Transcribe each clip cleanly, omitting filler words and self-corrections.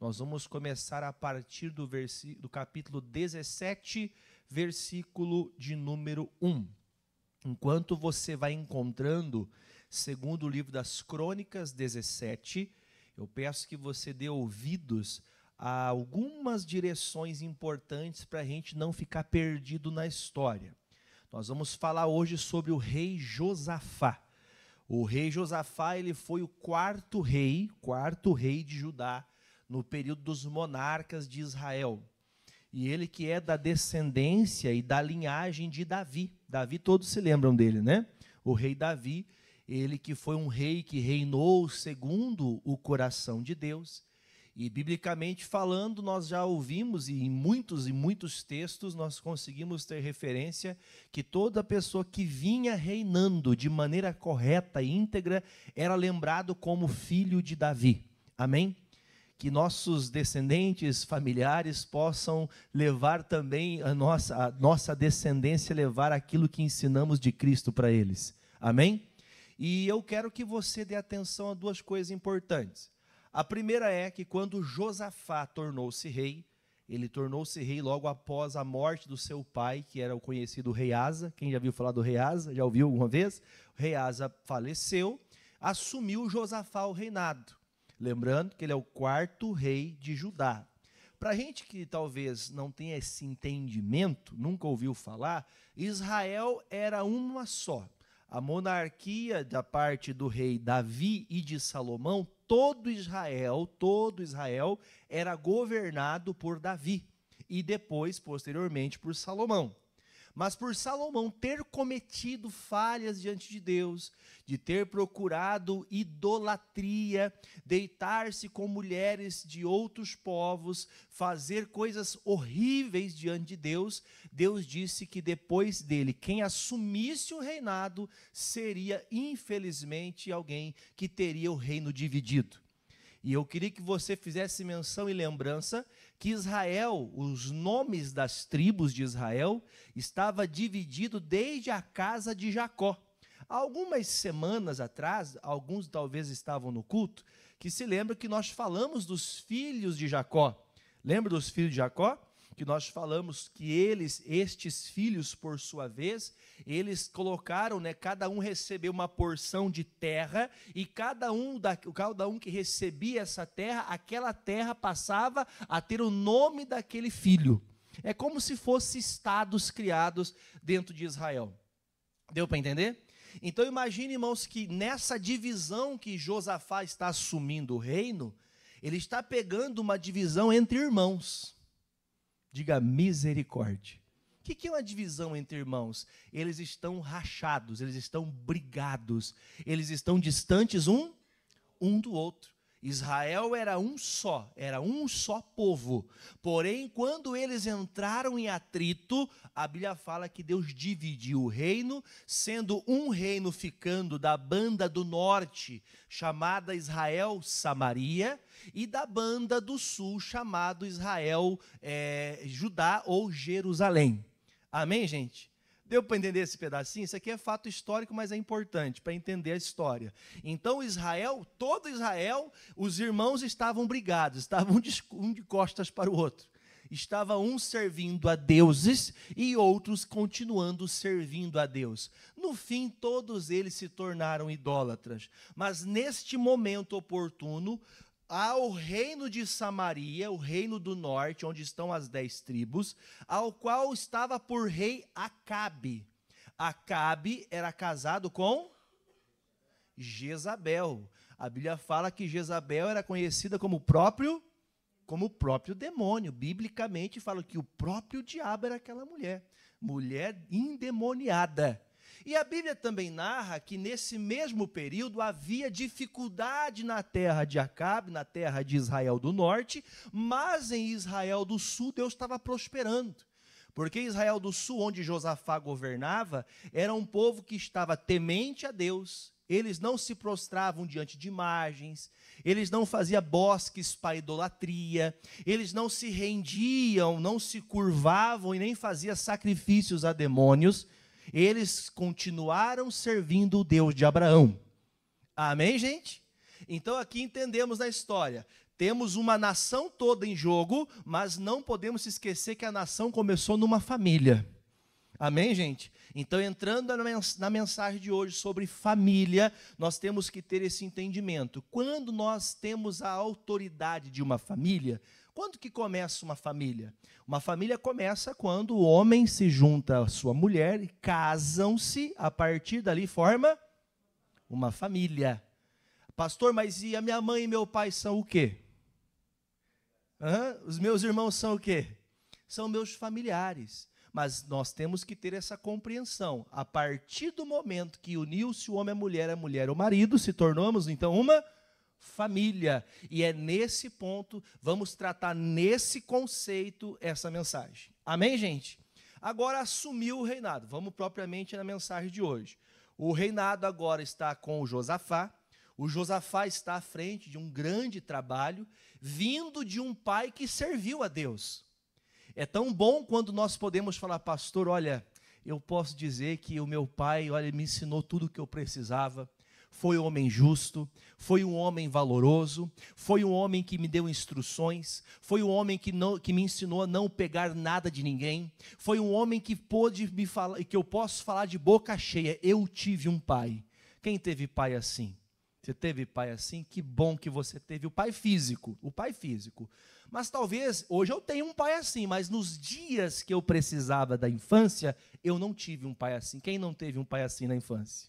Nós vamos começar a partir do capítulo 17, versículo de número 1. Enquanto você vai encontrando, segundo o livro das Crônicas 17, eu peço que você dê ouvidos a algumas direções importantes para a gente não ficar perdido na história. Nós vamos falar hoje sobre o rei Josafá. O rei Josafá, ele foi o quarto rei de Judá, no período dos monarcas de Israel. E ele que é da descendência e da linhagem de Davi. Davi, todos se lembram dele, né? O rei Davi, ele que foi um rei que reinou segundo o coração de Deus. E, biblicamente falando, nós já ouvimos, e em muitos textos, nós conseguimos ter referência que toda pessoa que vinha reinando de maneira correta e íntegra era lembrado como filho de Davi. Amém? Que nossos descendentes familiares possam levar também a nossa descendência, levar aquilo que ensinamos de Cristo para eles. Amém? E eu quero que você dê atenção a duas coisas importantes. A primeira é que quando Josafá tornou-se rei, ele tornou-se rei logo após a morte do seu pai, que era o conhecido rei Asa. Quem já viu falar do rei Asa? Já ouviu alguma vez? O rei Asa faleceu, assumiu Josafá o reinado. Lembrando que ele é o quarto rei de Judá. Para a gente que talvez não tenha esse entendimento, nunca ouviu falar, Israel era uma só. A monarquia da parte do rei Davi e de Salomão, todo Israel era governado por Davi e depois, posteriormente, por Salomão. Mas por Salomão ter cometido falhas diante de Deus, de ter procurado idolatria, deitar-se com mulheres de outros povos, fazer coisas horríveis diante de Deus, Deus disse que depois dele, quem assumisse o reinado seria, infelizmente, alguém que teria o reino dividido. E eu queria que você fizesse menção e lembrança que Israel, os nomes das tribos de Israel, estava dividido desde a casa de Jacó. Há algumas semanas atrás, alguns talvez estavam no culto, que se lembram que nós falamos dos filhos de Jacó. Lembra dos filhos de Jacó? Que nós falamos que estes filhos, por sua vez, eles colocaram, cada um recebeu uma porção de terra, e cada um que recebia essa terra, aquela terra passava a ter o nome daquele filho. É como se fossem estados criados dentro de Israel. Deu para entender? Então imagine, irmãos, que nessa divisão que Josafá está assumindo o reino, ele está pegando uma divisão entre irmãos. Diga misericórdia. O que é uma divisão entre irmãos? Eles estão rachados, eles estão brigados, eles estão distantes um do outro. Israel era um só povo. Porém, quando eles entraram em atrito, a Bíblia fala que Deus dividiu o reino, sendo um reino ficando da banda do norte, chamada Israel Samaria, e da banda do sul, chamado Israel Judá ou Jerusalém. Amém, gente? Deu para entender esse pedacinho? Isso aqui é fato histórico, mas é importante para entender a história. Então, todo Israel, os irmãos estavam brigados, estavam um de costas para o outro. Estava um servindo a deuses e outros continuando servindo a Deus. No fim, todos eles se tornaram idólatras. Mas neste momento oportuno, ao reino de Samaria, o reino do norte, onde estão as 10 tribos, ao qual estava por rei Acabe. Acabe era casado com Jezabel. A Bíblia fala que Jezabel era conhecida como o próprio demônio. Biblicamente fala que o próprio diabo era aquela mulher endemoniada. E a Bíblia também narra que nesse mesmo período havia dificuldade na terra de Acabe, na terra de Israel do norte, mas em Israel do sul Deus estava prosperando. Porque Israel do sul, onde Josafá governava, era um povo que estava temente a Deus. Eles não se prostravam diante de imagens, eles não faziam bosques para idolatria, eles não se rendiam, não se curvavam e nem faziam sacrifícios a demônios. Eles continuaram servindo o Deus de Abraão. Amém, gente? Então aqui entendemos na história. Temos uma nação toda em jogo, mas não podemos esquecer que a nação começou numa família. Amém, gente? Então, entrando na mensagem de hoje sobre família, nós temos que ter esse entendimento. Quando nós temos a autoridade de uma família, quando que começa uma família? Uma família começa quando o homem se junta à sua mulher, casam-se, a partir dali forma uma família. Pastor, mas e a minha mãe e meu pai são o quê? Os meus irmãos são o quê? São meus familiares. Mas nós temos que ter essa compreensão. A partir do momento que uniu-se o homem à mulher, a mulher ao marido, se tornamos então uma família. E é nesse ponto, vamos tratar nesse conceito essa mensagem. Amém, gente? Agora assumiu o reinado. Vamos propriamente na mensagem de hoje. O reinado agora está com o Josafá. O Josafá está à frente de um grande trabalho, vindo de um pai que serviu a Deus. É tão bom quando nós podemos falar, pastor, olha, eu posso dizer que o meu pai, olha, me ensinou tudo o que eu precisava. Foi um homem justo, foi um homem valoroso, foi um homem que me deu instruções, foi um homem que me ensinou a não pegar nada de ninguém, foi um homem que pôde me falar, que eu posso falar de boca cheia, eu tive um pai. Quem teve pai assim? Você teve pai assim? Que bom que você teve o pai físico, Mas talvez, hoje eu tenho um pai assim, mas nos dias que eu precisava da infância, eu não tive um pai assim. Quem não teve um pai assim na infância?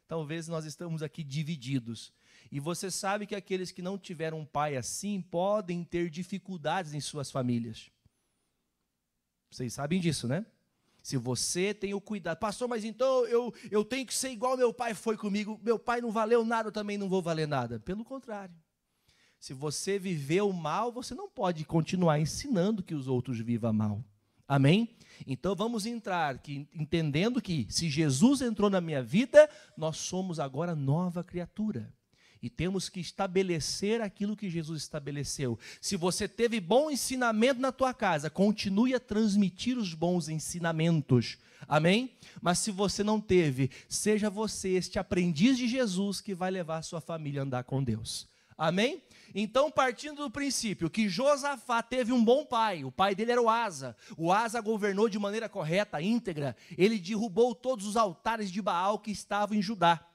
Talvez nós estamos aqui divididos. E você sabe que aqueles que não tiveram um pai assim, podem ter dificuldades em suas famílias. Vocês sabem disso, né? Se você tem o cuidado, pastor, mas então eu tenho que ser igual meu pai foi comigo, meu pai não valeu nada, eu também não vou valer nada. Pelo contrário, se você viveu mal, você não pode continuar ensinando que os outros vivam mal. Amém? Então vamos entrar, entendendo que se Jesus entrou na minha vida, nós somos agora nova criatura. E temos que estabelecer aquilo que Jesus estabeleceu. Se você teve bom ensinamento na tua casa, continue a transmitir os bons ensinamentos. Amém? Mas se você não teve, seja você este aprendiz de Jesus que vai levar a sua família a andar com Deus. Amém? Então, partindo do princípio que Josafá teve um bom pai, o pai dele era o Asa. O Asa governou de maneira correta, íntegra. Ele derrubou todos os altares de Baal que estavam em Judá.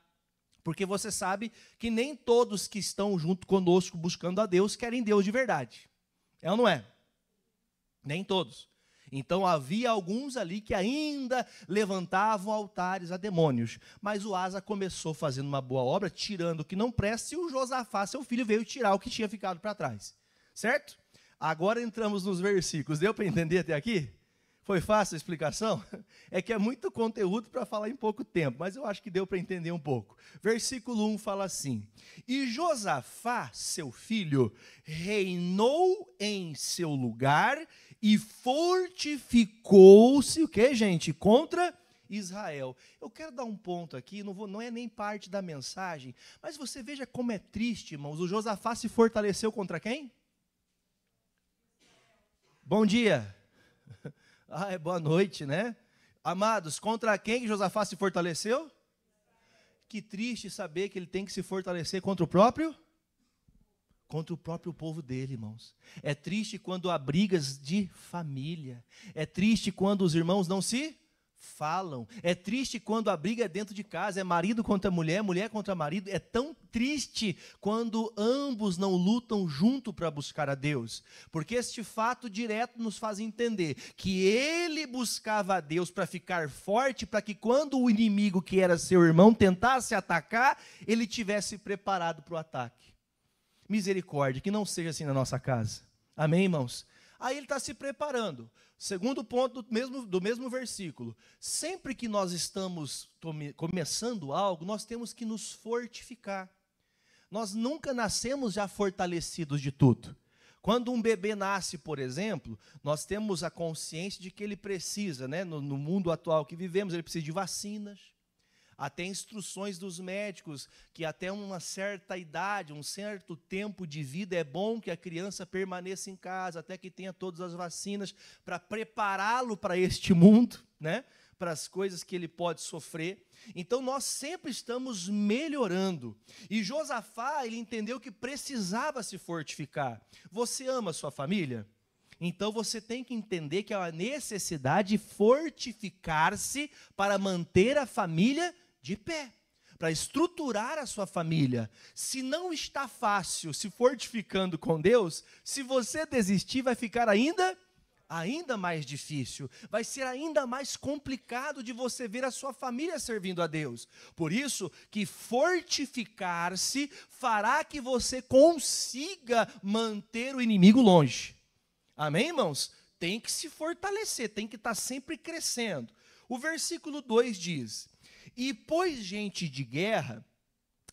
Porque você sabe que nem todos que estão junto conosco buscando a Deus querem Deus de verdade. É ou não é? Nem todos. Então havia alguns ali que ainda levantavam altares a demônios. Mas o Asa começou fazendo uma boa obra, tirando o que não presta, e o Josafá, seu filho, veio tirar o que tinha ficado para trás. Certo? Agora entramos nos versículos. Deu para entender até aqui? Foi fácil a explicação? É que é muito conteúdo para falar em pouco tempo, mas eu acho que deu para entender um pouco. Versículo 1 fala assim: E Josafá, seu filho, reinou em seu lugar e fortificou-se, o que, gente? Contra Israel. Eu quero dar um ponto aqui, não é nem parte da mensagem, mas você veja como é triste, irmãos. O Josafá se fortaleceu contra quem? Bom dia. Boa noite, né? Amados, contra quem que Josafá se fortaleceu? Que triste saber que ele tem que se fortalecer contra o próprio povo dele, irmãos. É triste quando há brigas de família. É triste quando os irmãos não se falam. É triste quando a briga é dentro de casa, é marido contra mulher, mulher contra marido. É tão triste quando ambos não lutam junto para buscar a Deus. Porque este fato direto nos faz entender que ele buscava a Deus para ficar forte, para que quando o inimigo, que era seu irmão, tentasse atacar, ele tivesse preparado para o ataque. Misericórdia, que não seja assim na nossa casa. Amém, irmãos? Aí ele está se preparando. Segundo ponto do mesmo versículo. Sempre que nós estamos começando algo, nós temos que nos fortificar. Nós nunca nascemos já fortalecidos de tudo. Quando um bebê nasce, por exemplo, nós temos a consciência de que ele precisa, né, no mundo atual que vivemos, ele precisa de vacinas. Até instruções dos médicos, que até uma certa idade, um certo tempo de vida, é bom que a criança permaneça em casa, até que tenha todas as vacinas, para prepará-lo para este mundo, né? para as coisas que ele pode sofrer. Então nós sempre estamos melhorando. E Josafá, ele entendeu que precisava se fortificar. Você ama a sua família? Então você tem que entender que há uma necessidade de fortificar-se para manter a família de pé, para estruturar a sua família. Se não está fácil se fortificando com Deus, se você desistir, vai ficar ainda mais difícil. Vai ser ainda mais complicado de você ver a sua família servindo a Deus. Por isso que fortificar-se fará que você consiga manter o inimigo longe. Amém, irmãos? Tem que se fortalecer, tem que estar sempre crescendo. O versículo 2 diz: e pôs gente de guerra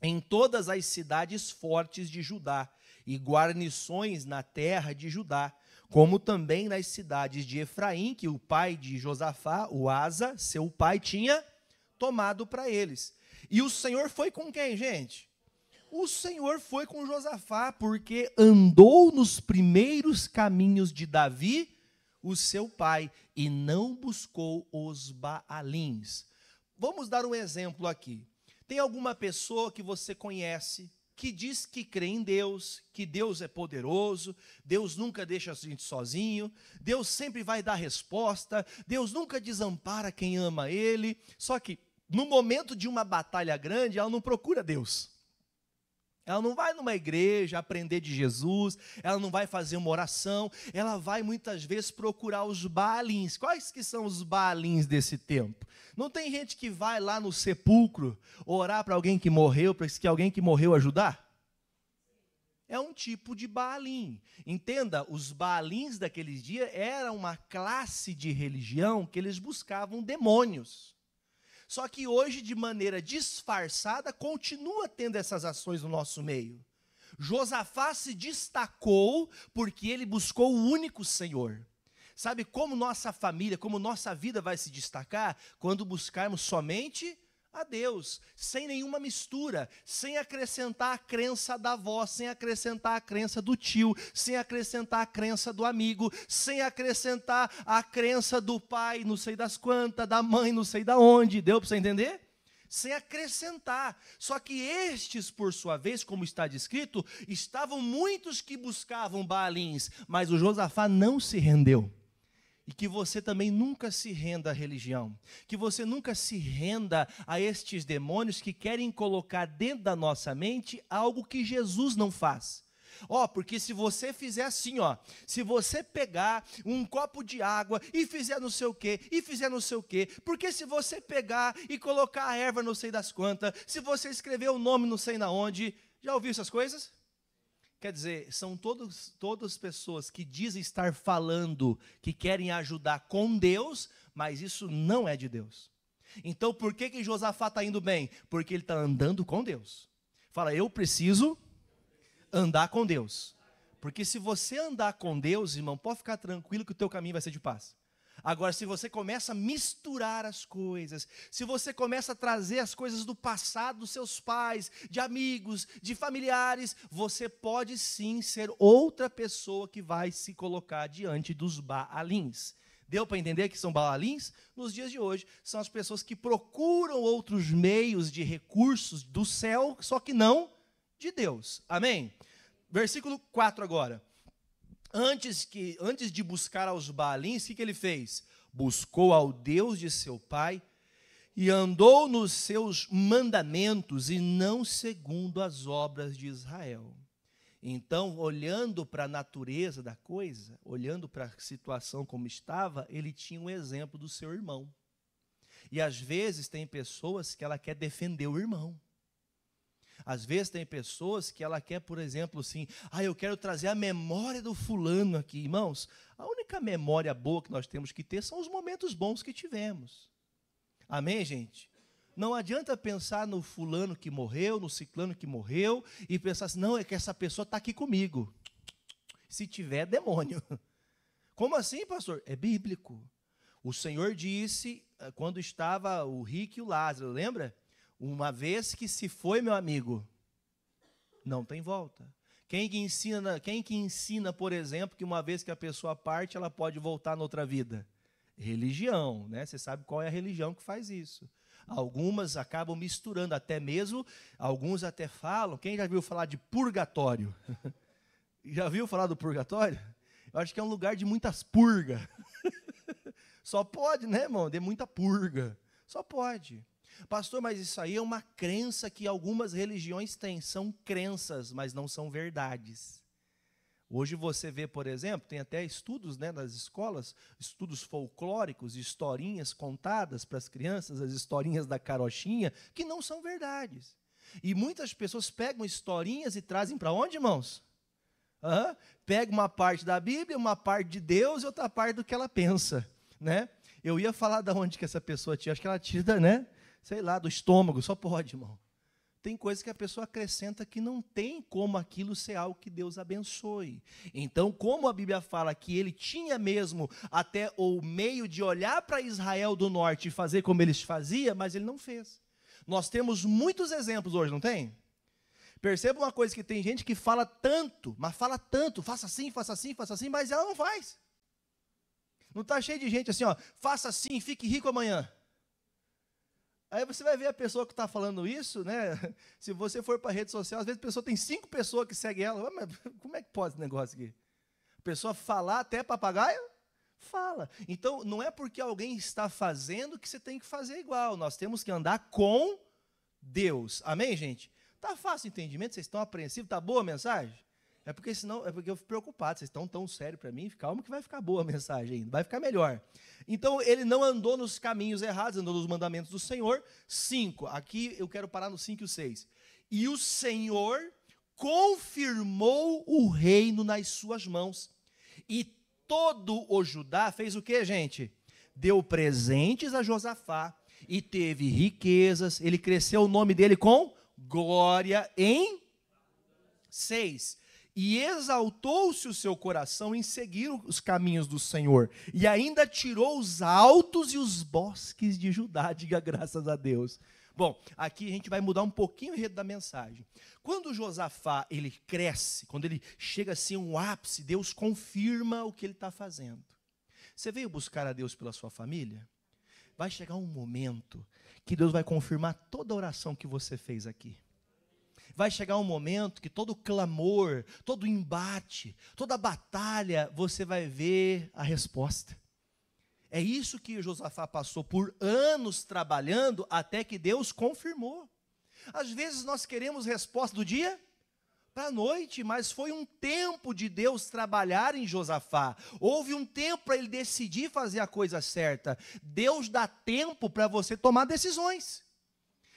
em todas as cidades fortes de Judá, e guarnições na terra de Judá, como também nas cidades de Efraim, que o pai de Josafá, o Asa, seu pai, tinha tomado para eles. E o Senhor foi com quem, gente? O Senhor foi com Josafá, porque andou nos primeiros caminhos de Davi, o seu pai, e não buscou os Baalins. Vamos dar um exemplo aqui. Tem alguma pessoa que você conhece, que diz que crê em Deus, que Deus é poderoso, Deus nunca deixa a gente sozinho, Deus sempre vai dar resposta, Deus nunca desampara quem ama Ele. Só que, no momento de uma batalha grande, ela não procura Deus. Ela não vai numa igreja aprender de Jesus, ela não vai fazer uma oração, ela vai muitas vezes procurar os Baalins. Quais que são os Baalins desse tempo? Não tem gente que vai lá no sepulcro orar para alguém que morreu, para que alguém que morreu ajudar? É um tipo de Baalim. Entenda, os Baalins daqueles dias eram uma classe de religião que eles buscavam demônios. Só que hoje, de maneira disfarçada, continua tendo essas ações no nosso meio. Josafá se destacou porque ele buscou o único Senhor. Sabe como nossa família, como nossa vida vai se destacar? Quando buscarmos somente a Deus, sem nenhuma mistura, sem acrescentar a crença da avó, sem acrescentar a crença do tio, sem acrescentar a crença do amigo, sem acrescentar a crença do pai, não sei das quantas, da mãe, não sei da onde. Deu para você entender? Sem acrescentar. Só que estes, por sua vez, como está descrito, estavam muitos que buscavam Baalins, mas o Josafá não se rendeu. E que você também nunca se renda à religião, que você nunca se renda a estes demônios que querem colocar dentro da nossa mente algo que Jesus não faz. Porque se você fizer assim, se você pegar um copo de água e fizer não sei o quê, porque se você pegar e colocar a erva não sei das quantas, se você escrever o nome não sei na onde, já ouviu essas coisas? Quer dizer, são todas pessoas que dizem estar falando, que querem ajudar com Deus, mas isso não é de Deus. Então, por que Josafá está indo bem? Porque ele está andando com Deus. Fala, eu preciso andar com Deus. Porque se você andar com Deus, irmão, pode ficar tranquilo que o teu caminho vai ser de paz. Agora, se você começa a misturar as coisas, se você começa a trazer as coisas do passado dos seus pais, de amigos, de familiares, você pode sim ser outra pessoa que vai se colocar diante dos Baalins. Deu para entender que são Baalins? Nos dias de hoje, são as pessoas que procuram outros meios de recursos do céu, só que não de Deus. Amém? Versículo 4 agora. Antes de buscar aos Baalins, o que ele fez? Buscou ao Deus de seu pai e andou nos seus mandamentos e não segundo as obras de Israel. Então, olhando para a natureza da coisa, olhando para a situação como estava, ele tinha um exemplo do seu irmão. E às vezes tem pessoas que ela quer defender o irmão. Às vezes tem pessoas que ela quer, por exemplo, assim, eu quero trazer a memória do fulano aqui. Irmãos, a única memória boa que nós temos que ter são os momentos bons que tivemos. Amém, gente? Não adianta pensar no fulano que morreu, no ciclano que morreu, e pensar assim, não, é que essa pessoa está aqui comigo. Se tiver, é demônio. Como assim, pastor? É bíblico. O Senhor disse, quando estava o rico e o Lázaro, lembra? Uma vez que se foi, meu amigo, não tem volta. Quem que ensina, por exemplo, que uma vez que a pessoa parte, ela pode voltar noutra vida? Religião, né? Você sabe qual é a religião que faz isso. Algumas acabam misturando, até mesmo, alguns até falam, quem já viu falar de purgatório? Já viu falar do purgatório? Eu acho que é um lugar de muitas purgas. Só pode, né, irmão? De muita purga. Só pode. Pastor, mas isso aí é uma crença que algumas religiões têm. São crenças, mas não são verdades. Hoje você vê, por exemplo, tem até estudos, né, nas escolas, estudos folclóricos, historinhas contadas para as crianças, as historinhas da carochinha, que não são verdades. E muitas pessoas pegam historinhas e trazem para onde, irmãos? Pega uma parte da Bíblia, uma parte de Deus e outra parte do que ela pensa, né? Eu ia falar de onde que essa pessoa tira, acho que ela tira, né? Sei lá, do estômago, só pode, irmão. Tem coisas que a pessoa acrescenta que não tem como aquilo ser algo que Deus abençoe. Então, como a Bíblia fala que ele tinha mesmo até o meio de olhar para Israel do norte e fazer como eles faziam, mas ele não fez. Nós temos muitos exemplos hoje, não tem? Perceba uma coisa, que tem gente que fala tanto, mas fala tanto, faça assim, mas ela não faz. Não está cheio de gente assim, ó, faça assim, fique rico amanhã. Aí você vai ver a pessoa que está falando isso, né? Se você for para a rede social, às vezes a pessoa tem 5 pessoas que seguem ela. Mas como é que pode esse negócio aqui? A pessoa falar até papagaio? Fala. Então, não é porque alguém está fazendo que você tem que fazer igual. Nós temos que andar com Deus. Amém, gente? Tá fácil o entendimento? Vocês estão apreensivos? Tá boa a mensagem? É porque eu fico preocupado. Vocês estão tão sérios para mim? Calma que vai ficar boa a mensagem ainda. Vai ficar melhor. Então, ele não andou nos caminhos errados, andou nos mandamentos do Senhor. 5. Aqui eu quero parar no 5 e o 6. E o Senhor confirmou o reino nas suas mãos. E todo o Judá fez o quê, gente? Deu presentes a Josafá e teve riquezas. Ele cresceu o nome dele com glória em 6. E exaltou-se o seu coração em seguir os caminhos do Senhor. E ainda tirou os altos e os bosques de Judá, diga graças a Deus. Bom, aqui a gente vai mudar um pouquinho o enredo da mensagem. Quando Josafá, ele cresce, quando ele chega assim a um ápice, Deus confirma o que ele está fazendo. Você veio buscar a Deus pela sua família? Vai chegar um momento que Deus vai confirmar toda a oração que você fez aqui. Vai chegar um momento que todo clamor, todo embate, toda batalha, você vai ver a resposta. É isso que Josafá passou por anos trabalhando até que Deus confirmou. Às vezes nós queremos resposta do dia para a noite, mas foi um tempo de Deus trabalhar em Josafá. Houve um tempo para ele decidir fazer a coisa certa. Deus dá tempo para você tomar decisões.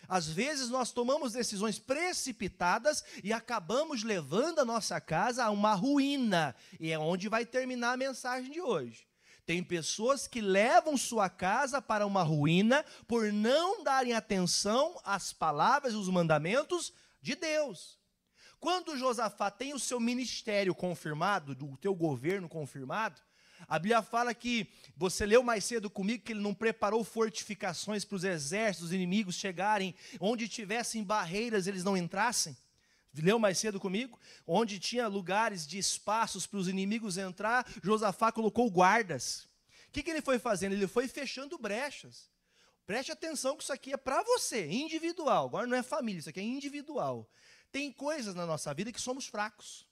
Às vezes nós tomamos decisões precipitadas e acabamos levando a nossa casa a uma ruína. E é onde vai terminar a mensagem de hoje. Tem pessoas que levam sua casa para uma ruína por não darem atenção às palavras e os mandamentos de Deus. Quando Josafá tem o seu ministério confirmado, o teu governo confirmado, a Bíblia fala que, você leu mais cedo comigo, que ele não preparou fortificações para os exércitos inimigos chegarem, onde tivessem barreiras eles não entrassem. Leu mais cedo comigo? Onde tinha lugares de espaços para os inimigos entrar, Josafá colocou guardas. O que ele foi fazendo? Ele foi fechando brechas. Preste atenção que isso aqui é para você, individual. Agora não é família, isso aqui é individual. Tem coisas na nossa vida que somos fracos.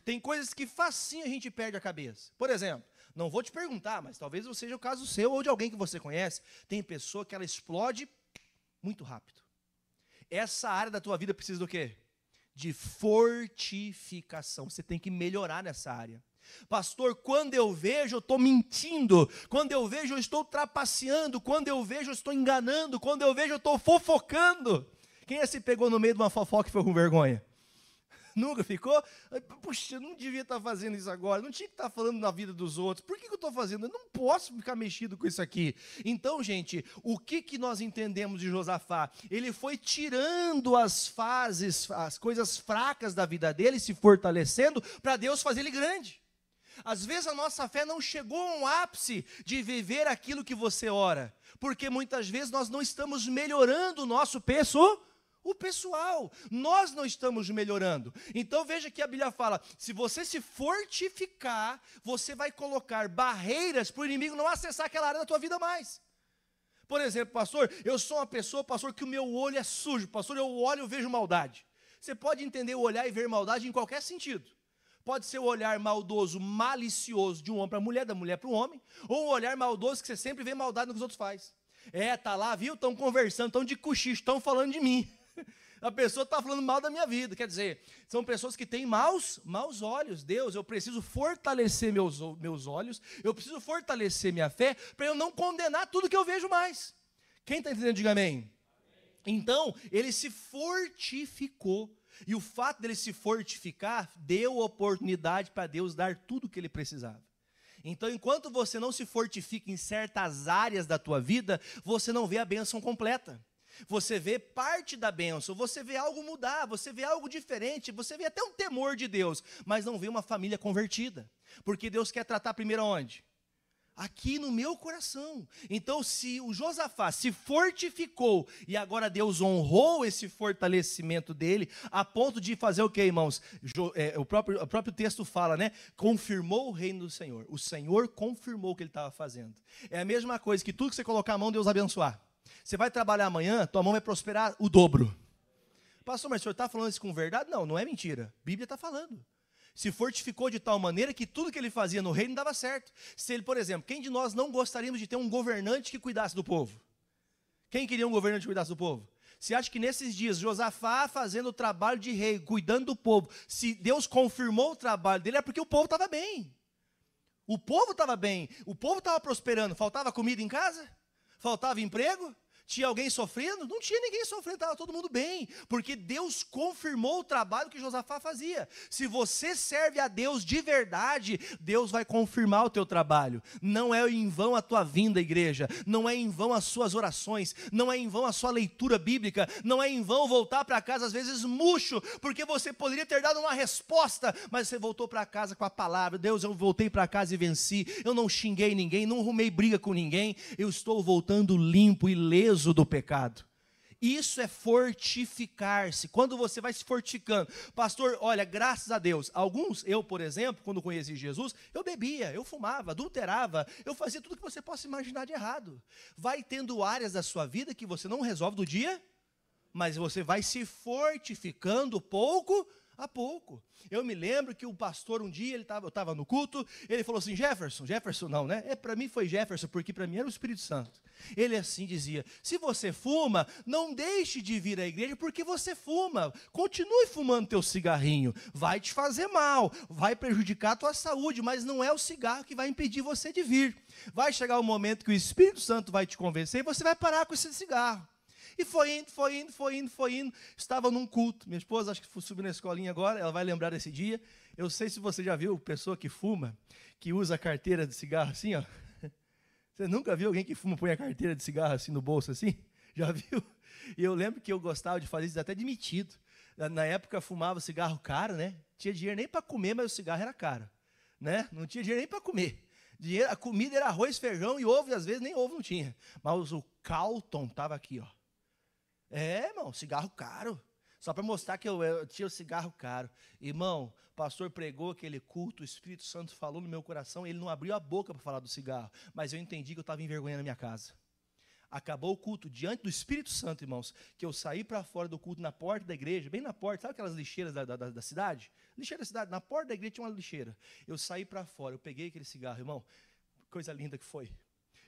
Tem coisas que facinho a gente perde a cabeça. Por exemplo, não vou te perguntar, mas talvez seja o caso seu ou de alguém que você conhece. Tem pessoa que ela explode muito rápido. Essa área da tua vida precisa do quê? De fortificação. Você tem que melhorar nessa área. Pastor, quando eu vejo, eu estou mentindo. Quando eu vejo, eu estou trapaceando. Quando eu vejo, eu estou enganando. Quando eu vejo, eu estou fofocando. Quem se pegou no meio de uma fofoca e foi com vergonha? Nunca ficou? Puxa, eu não devia estar fazendo isso agora, não tinha que estar falando na vida dos outros. Por que eu estou fazendo? Eu não posso ficar mexido com isso aqui. Então, gente, o que nós entendemos de Josafá? Ele foi tirando as fases, as coisas fracas da vida dele, se fortalecendo, para Deus fazer ele grande. Às vezes a nossa fé não chegou a um ápice de viver aquilo que você ora, porque muitas vezes nós não estamos melhorando o nosso pessoal. O pessoal. Nós não estamos melhorando. Então veja que a Bíblia fala, se você se fortificar, você vai colocar barreiras para o inimigo não acessar aquela área da tua vida mais. Por exemplo, pastor, eu sou uma pessoa, pastor, que o meu olho é sujo. Pastor, eu olho e vejo maldade. Você pode entender o olhar e ver maldade em qualquer sentido. Pode ser o olhar maldoso, malicioso de um homem para a mulher, da mulher para o homem, ou um olhar maldoso que você sempre vê maldade no que os outros fazem. Tá lá, viu? Estão conversando, estão de cochicho, estão falando de mim. A pessoa está falando mal da minha vida. Quer dizer, são pessoas que têm maus olhos. Deus, eu preciso fortalecer meus olhos, eu preciso fortalecer minha fé, para eu não condenar tudo que eu vejo mais. Quem está entendendo, diga amém. Então, ele se fortificou. E o fato dele se fortificar deu oportunidade para Deus dar tudo o que ele precisava. Então, enquanto você não se fortifica em certas áreas da tua vida, você não vê a bênção completa. Você vê parte da bênção, você vê algo mudar, você vê algo diferente, você vê até um temor de Deus, mas não vê uma família convertida. Porque Deus quer tratar primeiro aonde? Aqui no meu coração. Então, se o Josafá se fortificou e agora Deus honrou esse fortalecimento dele, a ponto de fazer o quê, irmãos? O próprio texto fala, né? Confirmou o reino do Senhor. O Senhor confirmou o que ele estava fazendo. É a mesma coisa que tudo que você colocar a mão, Deus abençoar. Você vai trabalhar amanhã, tua mão vai prosperar o dobro. Pastor, mas o senhor está falando isso com verdade? Não, não é mentira. A Bíblia está falando. Se fortificou de tal maneira que tudo que ele fazia no reino dava certo. Se ele, por exemplo, quem de nós não gostaríamos de ter um governante que cuidasse do povo? Quem queria um governante que cuidasse do povo? Você acha que nesses dias, Josafá fazendo o trabalho de rei, cuidando do povo, se Deus confirmou o trabalho dele, é porque o povo estava bem. O povo estava bem, o povo estava prosperando. Faltava comida em casa? Faltava emprego? Tinha alguém sofrendo? Não tinha ninguém sofrendo, estava todo mundo bem, porque Deus confirmou o trabalho que Josafá fazia. Se você serve a Deus de verdade, Deus vai confirmar o teu trabalho. Não é em vão a tua vinda à igreja, não é em vão as suas orações, não é em vão a sua leitura bíblica, não é em vão voltar para casa às vezes murcho, porque você poderia ter dado uma resposta, mas você voltou para casa com a palavra. Deus, eu voltei para casa e venci, eu não xinguei ninguém, não arrumei briga com ninguém, eu estou voltando limpo e leso do pecado. Isso é fortificar-se. Quando você vai se fortificando, pastor, olha, graças a Deus, eu, por exemplo, quando conheci Jesus, eu bebia, eu fumava, adulterava, eu fazia tudo que você possa imaginar de errado. Vai tendo áreas da sua vida que você não resolve do dia, mas você vai se fortificando pouco a pouco. Eu me lembro que o pastor um dia, eu estava no culto, ele falou assim, Jefferson não, né? Para mim foi Jefferson, porque para mim era o Espírito Santo. Ele assim dizia, se você fuma, não deixe de vir à igreja porque você fuma. Continue fumando teu cigarrinho, vai te fazer mal, vai prejudicar a tua saúde, mas não é o cigarro que vai impedir você de vir. Vai chegar o momento que o Espírito Santo vai te convencer e você vai parar com esse cigarro. E foi indo. Estava num culto. Minha esposa, acho que subiu na escolinha agora, ela vai lembrar desse dia. Eu sei se você já viu pessoa que fuma, que usa a carteira de cigarro assim, ó. Você nunca viu alguém que fuma, põe a carteira de cigarro assim no bolso assim? Já viu? E eu lembro que eu gostava de fazer isso até de metido. Na época fumava cigarro caro, né? Tinha dinheiro nem para comer, mas o cigarro era caro, né? Não tinha dinheiro nem para comer. A comida era arroz, feijão e ovo, e às vezes nem ovo não tinha. Mas o Carlton estava aqui, ó. Irmão, cigarro caro. Só para mostrar que eu tinha o cigarro caro. Irmão, o pastor pregou aquele culto, o Espírito Santo falou no meu coração, ele não abriu a boca para falar do cigarro, mas eu entendi que eu estava envergonhando a minha casa. Acabou o culto, diante do Espírito Santo, irmãos, que eu saí para fora do culto, na porta da igreja, bem na porta, sabe aquelas lixeiras da cidade? Lixeira da cidade, na porta da igreja tinha uma lixeira. Eu saí para fora, eu peguei aquele cigarro, irmão, coisa linda que foi.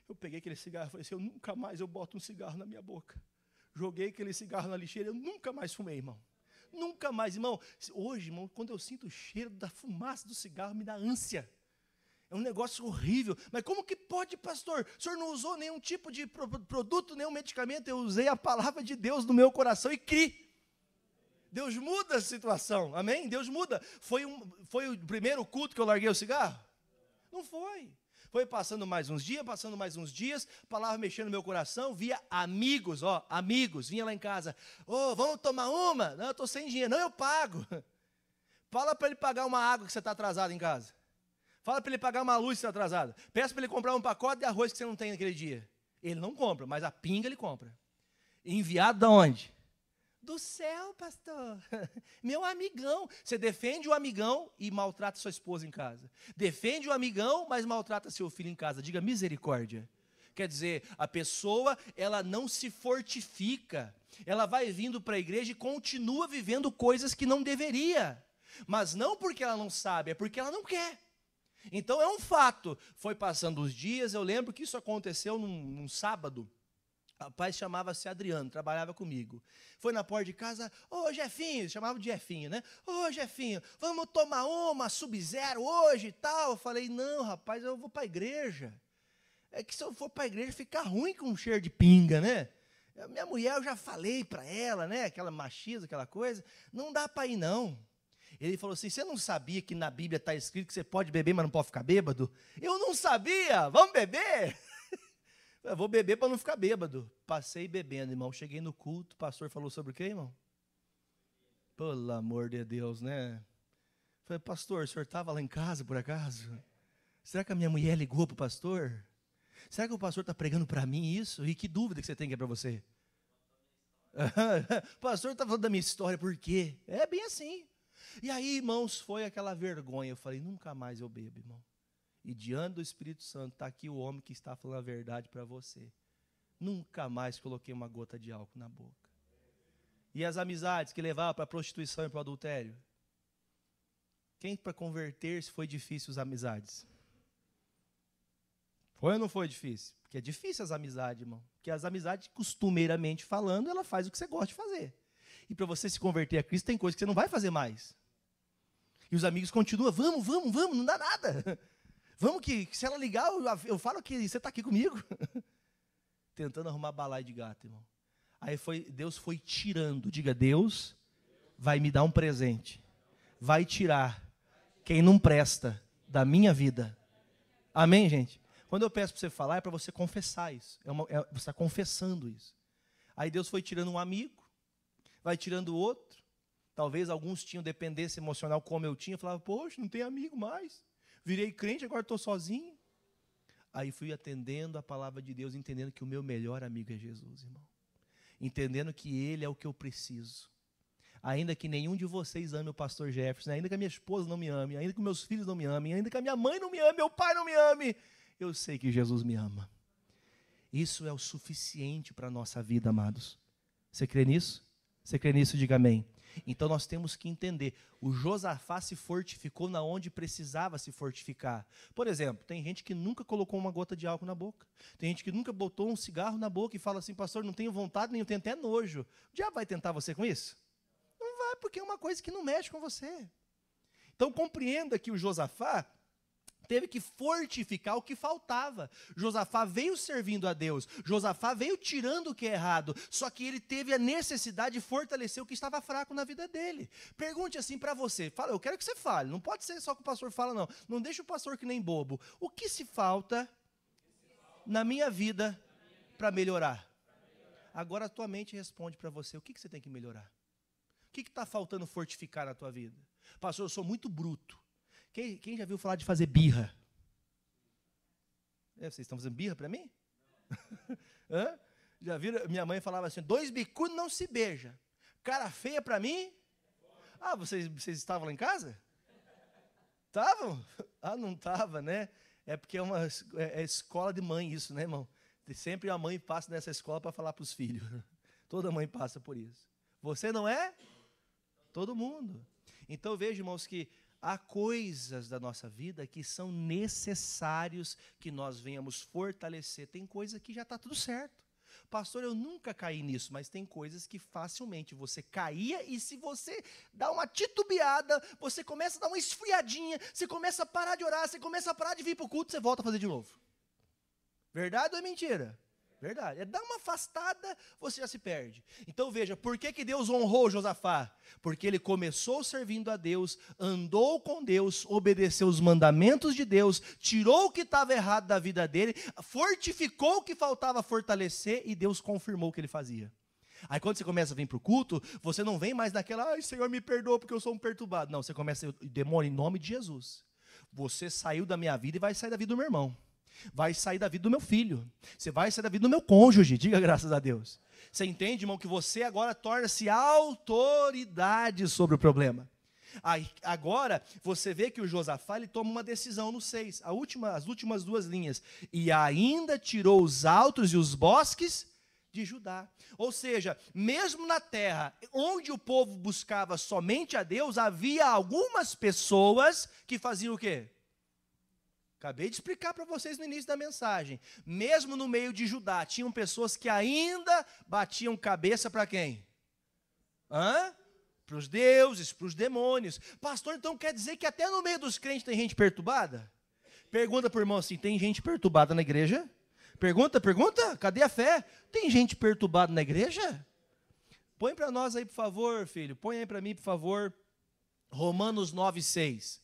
Eu peguei aquele cigarro e falei assim, eu nunca mais boto um cigarro na minha boca. Joguei aquele cigarro na lixeira, eu nunca mais fumei, irmão. Nunca mais, irmão. Hoje, irmão, quando eu sinto o cheiro da fumaça do cigarro, me dá ânsia. É um negócio horrível. Mas como que pode, pastor? O senhor não usou nenhum tipo de produto, nenhum medicamento. Eu usei a palavra de Deus no meu coração e criei. Deus muda a situação, amém? Deus muda. Foi o primeiro culto que eu larguei o cigarro? Não foi. Foi passando mais uns dias, a palavra mexendo no meu coração, via amigos, vinha lá em casa, vamos tomar uma? Não, eu estou sem dinheiro, não, eu pago. Fala para ele pagar uma água que você está atrasado em casa. Fala para ele pagar uma luz que você está atrasado. Peça para ele comprar um pacote de arroz que você não tem naquele dia. Ele não compra, mas a pinga ele compra. Enviado de onde? Do céu, pastor. Meu amigão. Você defende o amigão e maltrata sua esposa em casa. Defende o amigão, mas maltrata seu filho em casa. Diga misericórdia. Quer dizer, a pessoa, ela não se fortifica. Ela vai vindo para a igreja e continua vivendo coisas que não deveria. Mas não porque ela não sabe, é porque ela não quer. Então é um fato. Foi passando os dias, eu lembro que isso aconteceu num sábado. O rapaz chamava-se Adriano, trabalhava comigo. Foi na porta de casa, ô Jefinho, chamava de Jefinho, né? Ô Jefinho, vamos tomar uma Sub-Zero hoje e tal. Eu falei, não, rapaz, eu vou para a igreja. É que se eu for para a igreja fica ruim com um cheiro de pinga, né? Minha mulher, eu já falei para ela, né? Aquela machismo, aquela coisa. Não dá para ir, não. Ele falou assim, você não sabia que na Bíblia está escrito que você pode beber, mas não pode ficar bêbado? Eu não sabia, vamos beber? Eu vou beber para não ficar bêbado. Passei bebendo, irmão. Cheguei no culto, o pastor falou sobre o quê, irmão? Pelo amor de Deus, né? Falei, pastor, o senhor estava lá em casa, por acaso? Será que a minha mulher ligou para o pastor? Será que o pastor está pregando para mim isso? E que dúvida que você tem que é para você? O pastor está falando da minha história, por quê? É bem assim. E aí, irmãos, foi aquela vergonha. Eu falei, nunca mais eu bebo, irmão. E diante do Espírito Santo, está aqui o homem que está falando a verdade para você. Nunca mais coloquei uma gota de álcool na boca. E as amizades que levavam para a prostituição e para o adultério? Quem para converter-se foi difícil as amizades? Foi ou não foi difícil? Porque é difícil as amizades, irmão. Porque as amizades, costumeiramente falando, ela faz o que você gosta de fazer. E para você se converter a Cristo, tem coisa que você não vai fazer mais. E os amigos continuam, vamos, não dá nada. Vamos que se ela ligar, eu falo que você está aqui comigo. Tentando arrumar balaio de gato, irmão. Aí Deus foi tirando. Diga, Deus vai me dar um presente. Vai tirar quem não presta da minha vida. Amém, gente? Quando eu peço para você falar, é para você confessar isso. Você está confessando isso. Aí Deus foi tirando um amigo, vai tirando outro. Talvez alguns tinham dependência emocional como eu tinha. Falava, poxa, não tem amigo mais. Virei crente, agora estou sozinho. Aí fui atendendo a palavra de Deus, entendendo que o meu melhor amigo é Jesus, irmão. Entendendo que Ele é o que eu preciso. Ainda que nenhum de vocês ame o pastor Jefferson, ainda que a minha esposa não me ame, ainda que meus filhos não me amem, ainda que a minha mãe não me ame, meu pai não me ame, eu sei que Jesus me ama. Isso é o suficiente para a nossa vida, amados. Você crê nisso? Você crê nisso? Diga amém. Então nós temos que entender, o Josafá se fortificou na onde precisava se fortificar. Por exemplo, tem gente que nunca colocou uma gota de álcool na boca. Tem gente que nunca botou um cigarro na boca e fala assim, pastor, não tenho vontade, nem eu tenho até nojo. O diabo vai tentar você com isso? Não vai, porque é uma coisa que não mexe com você. Então compreenda que o Josafá teve que fortificar o que faltava. Josafá veio servindo a Deus. Josafá veio tirando o que é errado. Só que ele teve a necessidade de fortalecer o que estava fraco na vida dele. Pergunte assim para você. Fala, eu quero que você fale. Não pode ser só que o pastor fala, não. Não deixa o pastor que nem bobo. O que se falta na minha vida para melhorar? Agora a tua mente responde para você. O que você tem que melhorar? O que está faltando fortificar na tua vida? Pastor, eu sou muito bruto. Quem já viu falar de fazer birra? Vocês estão fazendo birra para mim? Hã? Já viram? Minha mãe falava assim, 2 bicudos não se beija. Cara feia para mim? Ah, vocês estavam lá em casa? Estavam? Ah, não estava, né? É porque é escola de mãe isso, né, irmão? Sempre a mãe passa nessa escola para falar para os filhos. Toda mãe passa por isso. Você não é? Todo mundo. Então veja, irmãos, que há coisas da nossa vida que são necessários que nós venhamos fortalecer. Tem coisa que já está tudo certo. Pastor, eu nunca caí nisso, mas tem coisas que facilmente você caía e se você dá uma titubeada, você começa a dar uma esfriadinha, você começa a parar de orar, você começa a parar de vir para o culto, você volta a fazer de novo. Verdade ou é mentira? Verdade. É dar uma afastada, você já se perde. Então veja, por que Deus honrou Josafá? Porque ele começou servindo a Deus, andou com Deus, obedeceu os mandamentos de Deus, tirou o que estava errado da vida dele, fortificou o que faltava fortalecer e Deus confirmou o que ele fazia. Aí quando você começa a vir para o culto, você não vem mais naquela, ai Senhor me perdoa porque eu sou um perturbado. Não, você começa, demônio, em nome de Jesus. Você saiu da minha vida e vai sair da vida do meu irmão. vai sair da vida do meu filho, você vai sair da vida do meu cônjuge, diga graças a Deus. Você entende, irmão, que você agora torna-se autoridade sobre o problema. Aí, agora, você vê que o Josafá, ele toma uma decisão no 6, as últimas duas linhas. E ainda tirou os altos e os bosques de Judá. Ou seja, mesmo na terra onde o povo buscava somente a Deus, havia algumas pessoas que faziam o quê? Acabei de explicar para vocês no início da mensagem. Mesmo no meio de Judá, tinham pessoas que ainda batiam cabeça para quem? Para os deuses, para os demônios. Pastor, então quer dizer que até no meio dos crentes tem gente perturbada? Pergunta para o irmão assim, tem gente perturbada na igreja? Pergunta, cadê a fé? Tem gente perturbada na igreja? Põe para nós aí, por favor, filho, põe aí para mim, por favor, Romanos 9:6.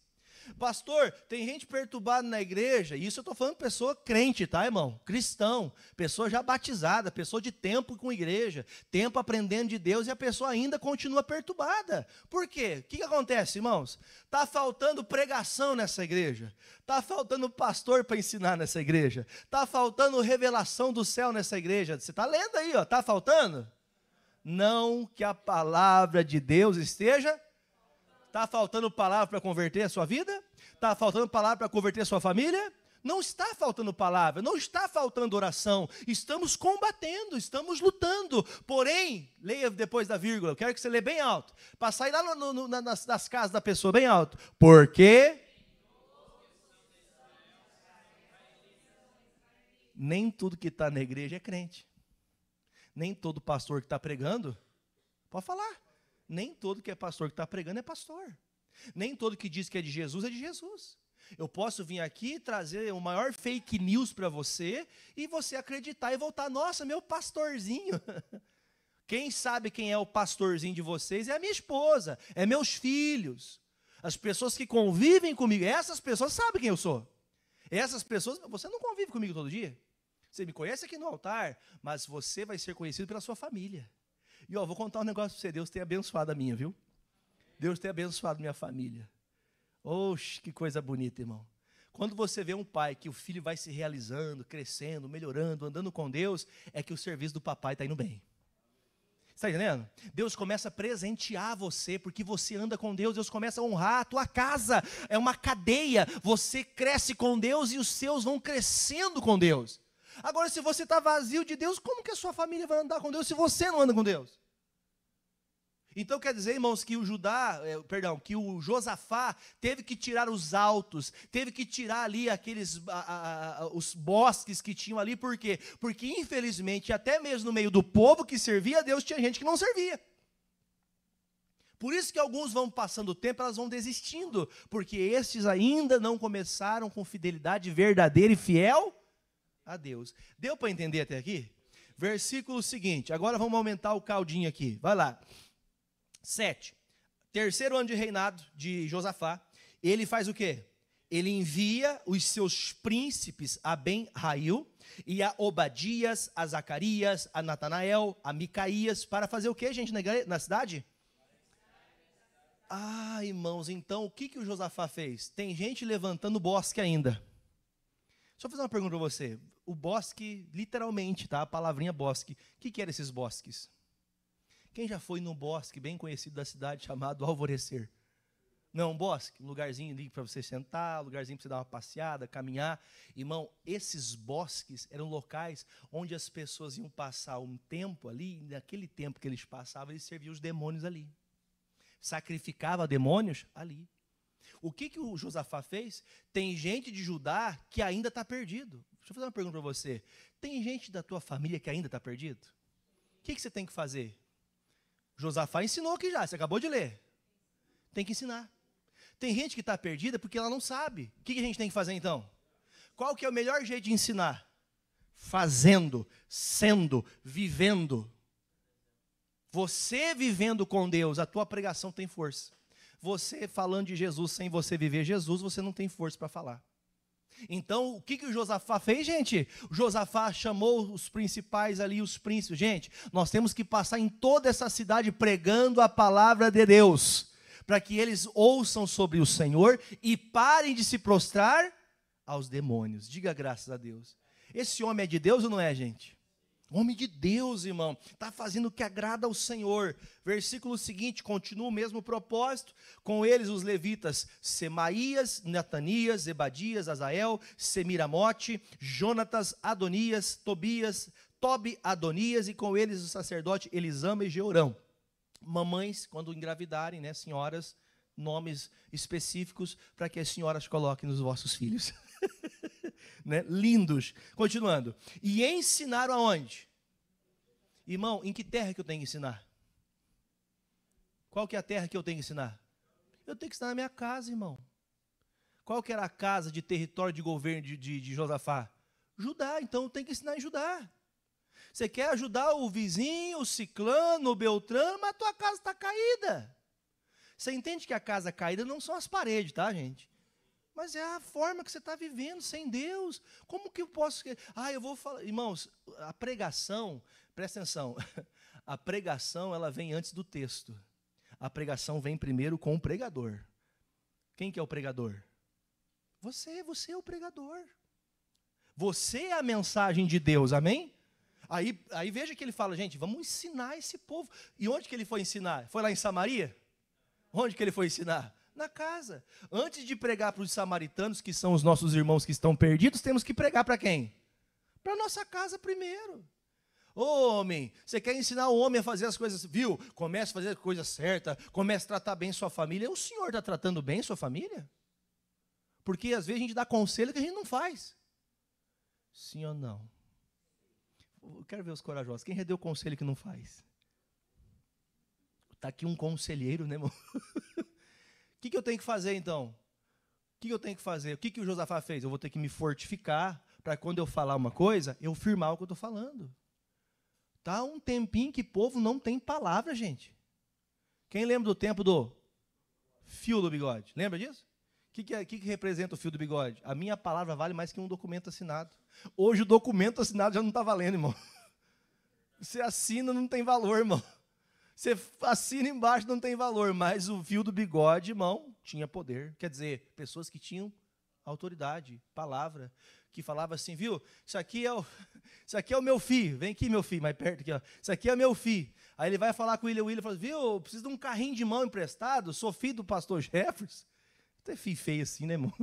Pastor, tem gente perturbada na igreja, e isso eu estou falando pessoa crente, tá, irmão? Cristão, pessoa já batizada, pessoa de tempo com igreja, tempo aprendendo de Deus, e a pessoa ainda continua perturbada. Por quê? O que acontece, irmãos? Está faltando pregação nessa igreja, está faltando pastor para ensinar nessa igreja, está faltando revelação do céu nessa igreja. Você está lendo aí, está faltando? Não que a palavra de Deus esteja... Está faltando palavra para converter a sua vida? Está faltando palavra para converter a sua família? Não está faltando palavra, não está faltando oração. Estamos combatendo, estamos lutando. Porém, leia depois da vírgula, eu quero que você leia bem alto. Para sair lá nas casas da pessoa, bem alto. Porque nem tudo que está na igreja é crente. Nem todo pastor que está pregando, pode falar. Nem todo que é pastor que está pregando é pastor. Nem todo que diz que é de Jesus é de Jesus. Eu posso vir aqui e trazer o maior fake news para você e você acreditar e voltar, nossa, meu pastorzinho. Quem sabe quem é o pastorzinho de vocês é a minha esposa, é meus filhos. As pessoas que convivem comigo, essas pessoas sabem quem eu sou. Essas pessoas, você não convive comigo todo dia. Você me conhece aqui no altar, mas você vai ser conhecido pela sua família. E vou contar um negócio para você, Deus tem abençoado a minha, viu? Deus tem abençoado minha família. Oxe, que coisa bonita, irmão. Quando você vê um pai que o filho vai se realizando, crescendo, melhorando, andando com Deus, é que o serviço do papai está indo bem. Está entendendo? Deus começa a presentear você, porque você anda com Deus, Deus começa a honrar a tua casa. É uma cadeia, você cresce com Deus e os seus vão crescendo com Deus. Agora, se você está vazio de Deus, como que a sua família vai andar com Deus se você não anda com Deus? Então quer dizer, irmãos, que o Josafá teve que tirar os altos, teve que tirar ali os bosques que tinham ali, por quê? Porque infelizmente, até mesmo no meio do povo que servia a Deus, tinha gente que não servia. Por isso que alguns vão passando o tempo, elas vão desistindo, porque estes ainda não começaram com fidelidade verdadeira e fiel a Deus. Deu para entender até aqui? Versículo seguinte, agora vamos aumentar o caldinho aqui, vai lá. 7, terceiro ano de reinado de Josafá, ele faz o quê? Ele envia os seus príncipes a Ben-Rail e a Obadias, a Zacarias, a Natanael, a Micaías, para fazer o quê, gente, na cidade? Irmãos, então o que o Josafá fez? Tem gente levantando bosque ainda. Deixa eu fazer uma pergunta para você. O bosque, literalmente, tá? A palavrinha bosque. O que eram esses bosques? Quem já foi num bosque bem conhecido da cidade chamado Alvorecer? Não, um bosque, um lugarzinho ali para você sentar, um lugarzinho para você dar uma passeada, caminhar. Irmão, esses bosques eram locais onde as pessoas iam passar um tempo ali, e naquele tempo que eles passavam, eles serviam os demônios ali. Sacrificava demônios ali. O que o Josafá fez? Tem gente de Judá que ainda está perdido. Deixa eu fazer uma pergunta para você. Tem gente da tua família que ainda está perdido? O que você tem que fazer? Josafá ensinou aqui já, você acabou de ler. Tem que ensinar. Tem gente que está perdida porque ela não sabe. O que a gente tem que fazer então? Qual que é o melhor jeito de ensinar? Fazendo, sendo, vivendo. Você vivendo com Deus, a tua pregação tem força. Você falando de Jesus sem você viver Jesus, você não tem força para falar. Então, o que o Josafá fez, gente? O Josafá chamou os principais ali, os príncipes. Gente, nós temos que passar em toda essa cidade pregando a palavra de Deus, para que eles ouçam sobre o Senhor e parem de se prostrar aos demônios. Diga graças a Deus. Esse homem é de Deus ou não é, gente? Homem de Deus, irmão, está fazendo o que agrada ao Senhor. Versículo seguinte, continua o mesmo propósito. Com eles os levitas Semaías, Natanias, Zebadias, Azael, Semiramote, Jonatas, Adonias, Tobias, Tobi, Adonias, e com eles o sacerdote Elisama e Jeorão. Mamães, quando engravidarem, né, senhoras, nomes específicos para que as senhoras coloquem nos vossos filhos. Né? Lindos. Continuando. E ensinaram aonde? Irmão, em que terra que eu tenho que ensinar? Qual que é a terra que eu tenho que ensinar? Eu tenho que ensinar na minha casa, irmão. Qual que era a casa de território de governo de Josafá? Judá, então eu tenho que ensinar em Judá. Você quer ajudar o vizinho, o ciclano, o beltrano, mas a tua casa está caída. Você entende que a casa caída não são as paredes, tá, gente? Mas é a forma que você está vivendo sem Deus. Como que eu posso... eu vou falar... Irmãos, a pregação, presta atenção, a pregação ela vem antes do texto. A pregação vem primeiro com o pregador. Quem que é o pregador? Você é o pregador. Você é a mensagem de Deus, amém? Aí veja que ele fala, gente, vamos ensinar esse povo. E onde que ele foi ensinar? Foi lá em Samaria? Onde que ele foi ensinar? Na casa. Antes de pregar para os samaritanos, que são os nossos irmãos que estão perdidos, temos que pregar para quem? Para a nossa casa primeiro. Homem, você quer ensinar o homem a fazer as coisas, viu? Comece a fazer a coisa certa, comece a tratar bem sua família. O senhor está tratando bem sua família? Porque às vezes a gente dá conselho que a gente não faz. Sim ou não? Eu quero ver os corajosos. Quem já deu conselho que não faz? Está aqui um conselheiro, né, irmão? O que eu tenho que fazer, então? O que eu tenho que fazer? O que o Josafá fez? Eu vou ter que me fortificar para quando eu falar uma coisa, eu firmar o que eu estou falando. Tá um tempinho que o povo não tem palavra, gente. Quem lembra do tempo do fio do bigode? Lembra disso? O que representa o fio do bigode? A minha palavra vale mais que um documento assinado. Hoje o documento assinado já não está valendo, irmão. Você assina, não tem valor, irmão. Você assina embaixo, não tem valor, mas o fio do bigode, irmão, tinha poder. Quer dizer, pessoas que tinham autoridade, palavra, que falava assim, viu, isso aqui é o meu filho, vem aqui, meu filho, mais perto aqui, ó. Isso aqui é meu filho. Aí ele vai falar com o William fala, viu, eu preciso de um carrinho de mão emprestado, sou filho do pastor Jefferson. Até filho feio assim, né, irmão?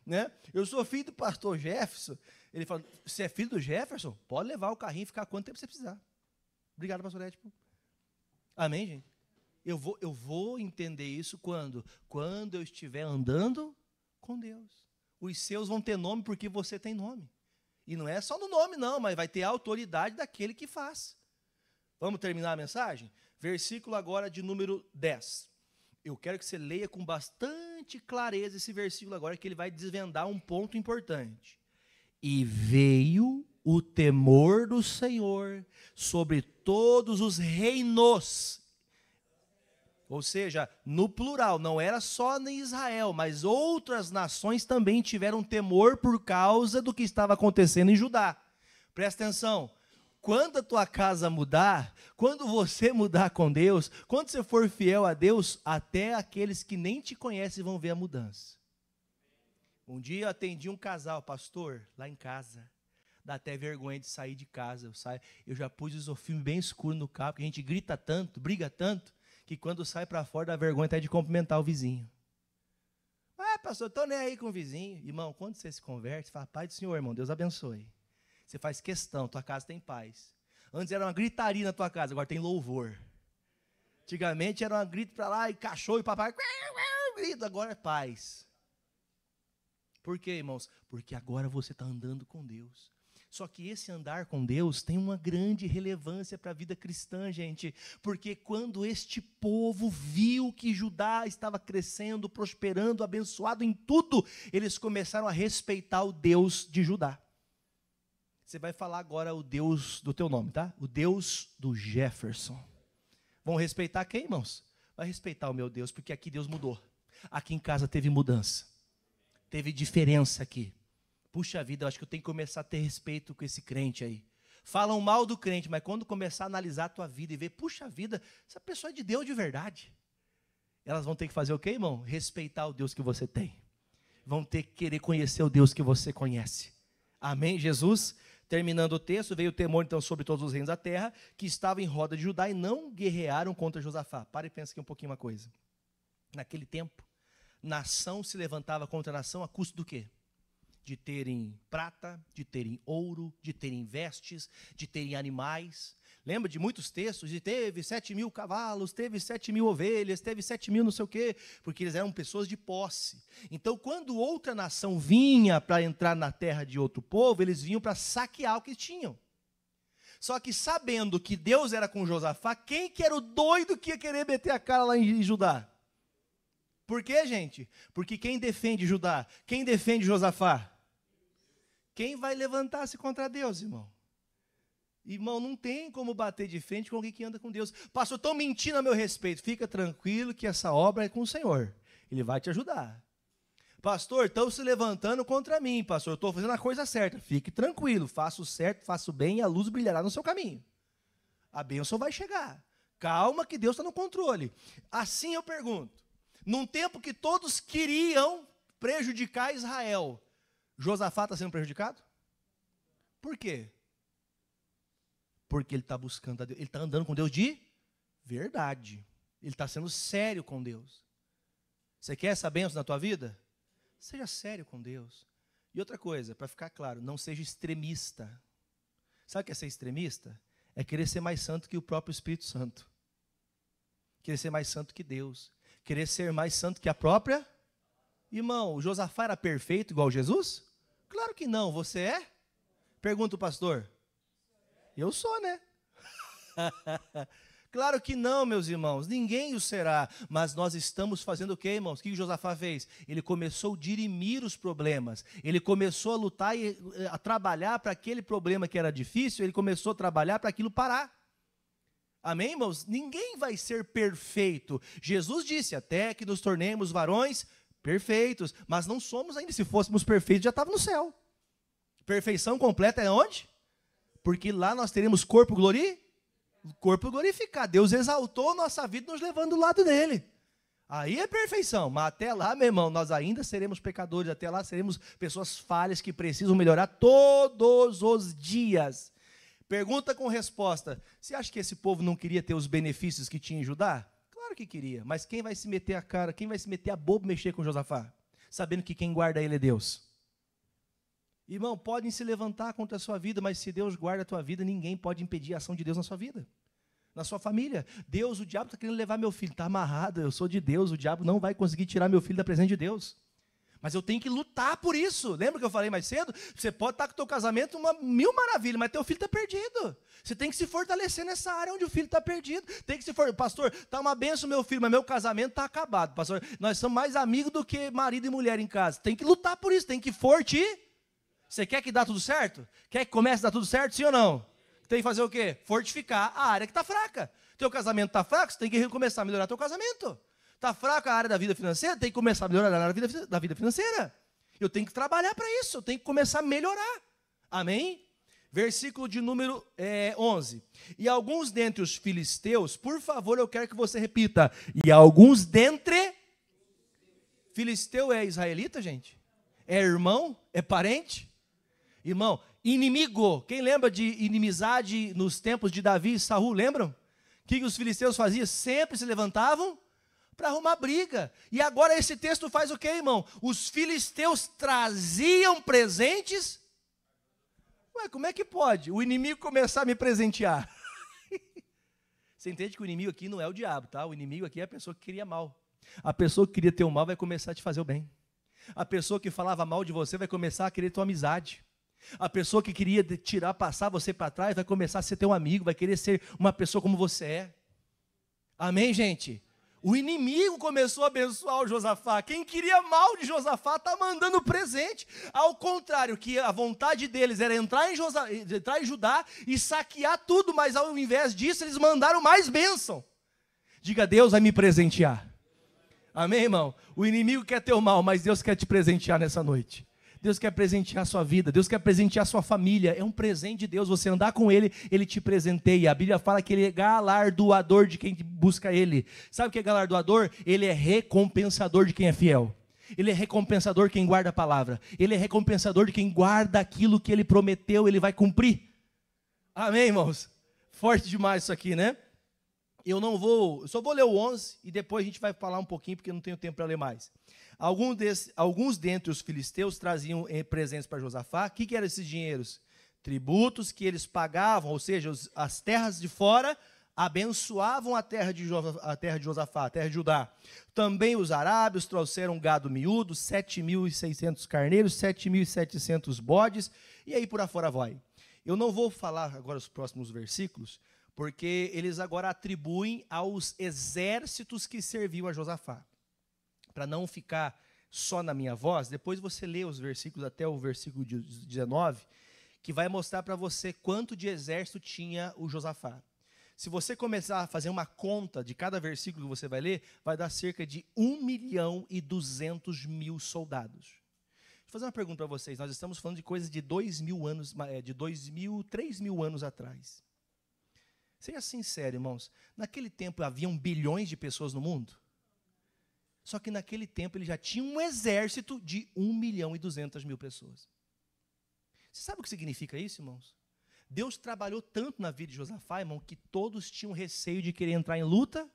Né? Eu sou filho do pastor Jefferson. Ele fala, você é filho do Jefferson? Pode levar o carrinho e ficar quanto tempo você precisar. Obrigado, pastor Ético. Amém, gente? Eu vou entender isso quando? Quando eu estiver andando com Deus. Os seus vão ter nome porque você tem nome. E não é só no nome, não, mas vai ter a autoridade daquele que faz. Vamos terminar a mensagem? Versículo agora de número 10. Eu quero que você leia com bastante clareza esse versículo agora, que ele vai desvendar um ponto importante. E veio o temor do Senhor sobre todos os reinos. Ou seja, no plural, não era só em Israel, mas outras nações também tiveram temor por causa do que estava acontecendo em Judá. Presta atenção, quando a tua casa mudar, quando você mudar com Deus, quando você for fiel a Deus, até aqueles que nem te conhecem vão ver a mudança. Um dia eu atendi um casal, pastor, lá em casa. Dá até vergonha de sair de casa. Eu já pus isofilme bem escuro no carro, porque a gente grita tanto, briga tanto, que quando sai para fora dá vergonha até de cumprimentar o vizinho. Pastor, estou nem aí com o vizinho. Irmão, quando você se converte, você fala, Pai do Senhor, irmão, Deus abençoe. Você faz questão, tua casa tem paz. Antes era uma gritaria na tua casa, agora tem louvor. Antigamente era uma grito para lá, e cachorro e papai, grito, agora é paz. Por quê, irmãos? Porque agora você está andando com Deus. Só que esse andar com Deus tem uma grande relevância para a vida cristã, gente. Porque quando este povo viu que Judá estava crescendo, prosperando, abençoado em tudo, eles começaram a respeitar o Deus de Judá. Você vai falar agora o Deus do teu nome, tá? O Deus do Jefferson. Vão respeitar quem, irmãos? Vai respeitar o meu Deus, porque aqui Deus mudou. Aqui em casa teve mudança. Teve diferença aqui. Puxa vida, eu acho que eu tenho que começar a ter respeito com esse crente aí. Falam mal do crente, mas quando começar a analisar a tua vida e ver, puxa vida, essa pessoa é de Deus de verdade. Elas vão ter que fazer o quê, irmão? Respeitar o Deus que você tem. vão ter que querer conhecer o Deus que você conhece. Amém, Jesus? Terminando o texto, veio o temor então sobre todos os reinos da terra, que estavam em roda de Judá e não guerrearam contra Josafá. Para e pensa aqui um pouquinho uma coisa. Naquele tempo, nação se levantava contra nação a custo do quê? De terem prata, de terem ouro, de terem vestes, de terem animais. Lembra de muitos textos? De teve 7.000 cavalos, teve 7.000 ovelhas, teve 7.000 não sei o quê, porque eles eram pessoas de posse. Então, quando outra nação vinha para entrar na terra de outro povo, eles vinham para saquear o que tinham. Só que sabendo que Deus era com Josafá, quem que era o doido que ia querer meter a cara lá em Judá? Por quê, gente? Porque quem defende Judá? Quem defende Josafá? Quem vai levantar-se contra Deus, irmão? Irmão, não tem como bater de frente com alguém que anda com Deus. Pastor, estão mentindo a meu respeito. Fica tranquilo que essa obra é com o Senhor. Ele vai te ajudar. Pastor, estão se levantando contra mim. Pastor, eu estou fazendo a coisa certa. Fique tranquilo, faça o certo, faça o bem e a luz brilhará no seu caminho. A bênção vai chegar. Calma que Deus está no controle. Assim eu pergunto, num tempo que todos queriam prejudicar Israel, Josafá está sendo prejudicado? Por quê? Porque ele está buscando a Deus, ele está andando com Deus de verdade. Ele está sendo sério com Deus. Você quer essa bênção na tua vida? Seja sério com Deus. E outra coisa, para ficar claro, não seja extremista. Sabe o que é ser extremista? É querer ser mais santo que o próprio Espírito Santo. Querer ser mais santo que Deus. Querer ser mais santo que a própria... Irmão, o Josafá era perfeito igual Jesus? Claro que não, você é? Pergunta o pastor. Eu sou, né? Claro que não, meus irmãos, ninguém o será. Mas nós estamos fazendo o quê, irmãos? O que Josafá fez? Ele começou a dirimir os problemas. Ele começou a lutar e a trabalhar para aquele problema que era difícil, ele começou a trabalhar para aquilo parar. Amém, irmãos? Ninguém vai ser perfeito. Jesus disse, até que nos tornemos varões perfeitos, mas não somos ainda. Se fôssemos perfeitos, já estava no céu. Perfeição completa é onde? Porque lá nós teremos corpo glorificado. Deus exaltou nossa vida nos levando do lado dele. Aí é perfeição, mas até lá, meu irmão, nós ainda seremos pecadores, até lá seremos pessoas falhas que precisam melhorar todos os dias. Pergunta com resposta, você acha que esse povo não queria ter os benefícios que tinha em Judá? Claro que queria, mas quem vai se meter a cara, quem vai se meter a bobo mexer com Josafá? Sabendo que quem guarda ele é Deus. Irmão, podem se levantar contra a sua vida, mas se Deus guarda a tua vida, ninguém pode impedir a ação de Deus na sua vida, na sua família. Deus, o diabo está querendo levar meu filho, está amarrado, eu sou de Deus, o diabo não vai conseguir tirar meu filho da presença de Deus. Mas eu tenho que lutar por isso. Lembra que eu falei mais cedo? Você pode estar com o teu casamento mil maravilhas, mas teu filho está perdido. Você tem que se fortalecer nessa área onde o filho está perdido. Tem que se fortalecer. Pastor, está uma benção meu filho, mas meu casamento está acabado. Pastor, nós somos mais amigos do que marido e mulher em casa. Tem que lutar por isso, tem que Você quer que dá tudo certo? Quer que comece a dar tudo certo, sim ou não? Tem que fazer o quê? Fortificar a área que está fraca. Teu casamento está fraco, você tem que começar a melhorar teu casamento. Está fraca a área da vida financeira, tem que começar a melhorar a área da vida financeira. Eu tenho que trabalhar para isso, eu tenho que começar a melhorar. Amém? Versículo de número 11. E alguns dentre os filisteus, por favor, eu quero que você repita. E alguns dentre... Filisteu é israelita, gente? É irmão? É parente? Irmão, inimigo. Quem lembra de inimizade nos tempos de Davi e Saul, lembram? O que os filisteus faziam? Sempre se levantavam para arrumar briga. E agora esse texto faz o quê, irmão? Os filisteus traziam presentes. Ué, como é que pode? O inimigo começar a me presentear. Você entende que o inimigo aqui não é o diabo, tá? O inimigo aqui é a pessoa que queria mal. A pessoa que queria ter o mal vai começar a te fazer o bem. A pessoa que falava mal de você vai começar a querer tua amizade. A pessoa que queria passar você para trás vai começar a ser teu amigo, vai querer ser uma pessoa como você é. Amém, gente? O inimigo começou a abençoar o Josafá. Quem queria mal de Josafá está mandando presente. Ao contrário, que a vontade deles era entrar em Judá e saquear tudo, mas ao invés disso, eles mandaram mais bênção. Diga, Deus vai me presentear. Amém, irmão? O inimigo quer teu mal, mas Deus quer te presentear nessa noite. Deus quer presentear a sua vida, Deus quer presentear a sua família, é um presente de Deus, você andar com Ele, Ele te presenteia. A Bíblia fala que Ele é galardoador de quem busca Ele. Sabe o que é galardoador? Ele é recompensador de quem é fiel. Ele é recompensador quem guarda a palavra. Ele é recompensador de quem guarda aquilo que ele prometeu, ele vai cumprir. Amém, irmãos? Forte demais isso aqui, né? Eu só vou ler o 11 e depois a gente vai falar um pouquinho, porque eu não tenho tempo para ler mais. Alguns dentre os filisteus traziam presentes para Josafá. O que eram esses dinheiros? Tributos que eles pagavam, ou seja, as terras de fora abençoavam a terra de Josafá, a terra de Judá. Também os arábios trouxeram gado miúdo, 7.600 carneiros, 7.700 bodes, e aí por afora vai. Eu não vou falar agora os próximos versículos, porque eles agora atribuem aos exércitos que serviam a Josafá. Para não ficar só na minha voz, depois você lê os versículos até o versículo 19, que vai mostrar para você quanto de exército tinha o Josafá. Se você começar a fazer uma conta de cada versículo que você vai ler, vai dar cerca de 1.200.000 soldados. Deixa eu fazer uma pergunta para vocês. Nós estamos falando de coisas de 2.000 anos, de 3.000 anos atrás. Seja sincero, irmãos. Naquele tempo haviam bilhões de pessoas no mundo. Só que naquele tempo ele já tinha um exército de 1.200.000 pessoas. Você sabe o que significa isso, irmãos? Deus trabalhou tanto na vida de Josafá, irmão, que todos tinham receio de querer entrar em luta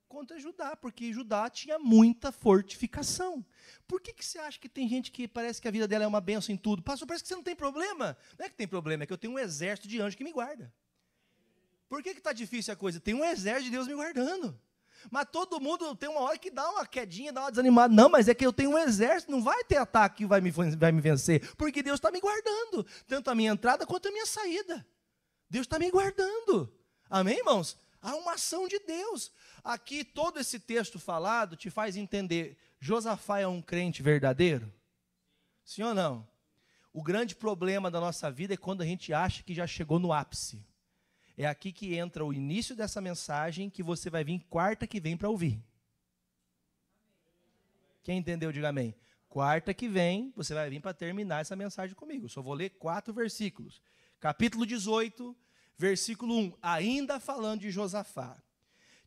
contra Judá, porque Judá tinha muita fortificação. Por que você acha que tem gente que parece que a vida dela é uma bênção em tudo? Pastor, parece que você não tem problema. Não é que tem problema, é que eu tenho um exército de anjos que me guarda. Por que está difícil a coisa? Tem um exército de Deus me guardando. Mas todo mundo tem uma hora que dá uma quedinha, dá uma desanimada. Não, mas é que eu tenho um exército, não vai ter ataque que vai me vencer, porque Deus está me guardando, tanto a minha entrada quanto a minha saída. Deus está me guardando. Amém, irmãos? Há uma ação de Deus. Aqui, todo esse texto falado te faz entender, Josafá é um crente verdadeiro? Sim ou não? O grande problema da nossa vida é quando a gente acha que já chegou no ápice. É aqui que entra o início dessa mensagem, que você vai vir quarta que vem para ouvir. Quem entendeu, diga amém. Quarta que vem, você vai vir para terminar essa mensagem comigo. Eu só vou ler 4 versículos. Capítulo 18, versículo 1. Ainda falando de Josafá.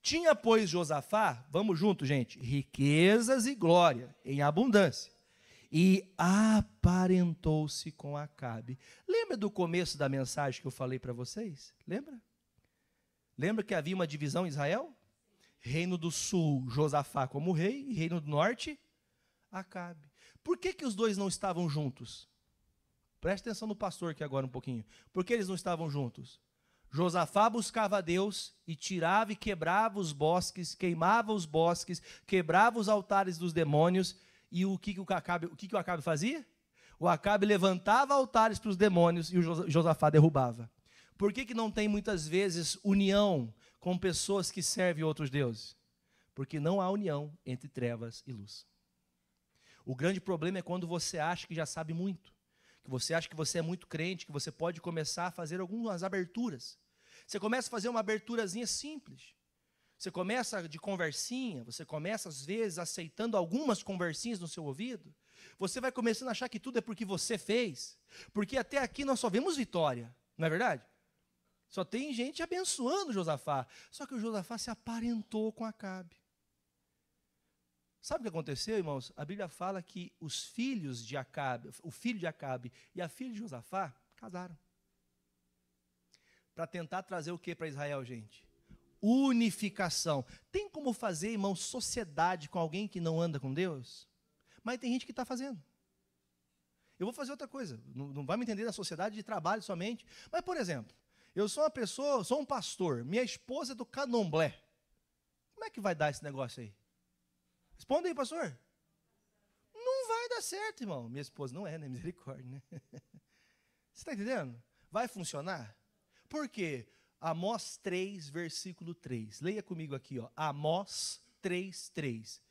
Tinha, pois, Josafá, vamos junto, gente, riquezas e glória em abundância. E aparentou-se com Acabe. Lembra do começo da mensagem que eu falei para vocês? Lembra? Lembra que havia uma divisão em Israel? Reino do Sul, Josafá como rei, e Reino do Norte, Acabe. Por que os dois não estavam juntos? Preste atenção no pastor aqui agora um pouquinho. Por que eles não estavam juntos? Josafá buscava a Deus e tirava e quebrava os bosques, queimava os bosques, quebrava os altares dos demônios. E o que o Acabe fazia? O Acabe levantava altares para os demônios e o Josafá derrubava. Por que não tem muitas vezes união com pessoas que servem outros deuses? Porque não há união entre trevas e luz. O grande problema é quando você acha que já sabe muito, que você acha que você é muito crente, que você pode começar a fazer algumas aberturas. Você começa a fazer uma aberturazinha simples. Você começa de conversinha, você começa às vezes aceitando algumas conversinhas no seu ouvido. Você vai começando a achar que tudo é porque você fez. Porque até aqui nós só vemos vitória, não é verdade? Só tem gente abençoando Josafá. Só que o Josafá se aparentou com Acabe. Sabe o que aconteceu, irmãos? A Bíblia fala que os filhos de Acabe, o filho de Acabe e a filha de Josafá, casaram. Para tentar trazer o que para Israel, gente? Unificação. Tem como fazer, irmão, sociedade com alguém que não anda com Deus? Mas tem gente que está fazendo. Eu vou fazer outra coisa. Não vai me entender da sociedade de trabalho somente. Mas, por exemplo, eu sou uma pessoa, sou um pastor. Minha esposa é do candomblé. Como é que vai dar esse negócio aí? Responda aí, pastor. Não vai dar certo, irmão. Minha esposa não é, né? Misericórdia, né? Você está entendendo? Vai funcionar? Por quê? Amós 3, versículo 3. Leia comigo aqui, ó. Amós 3, 3.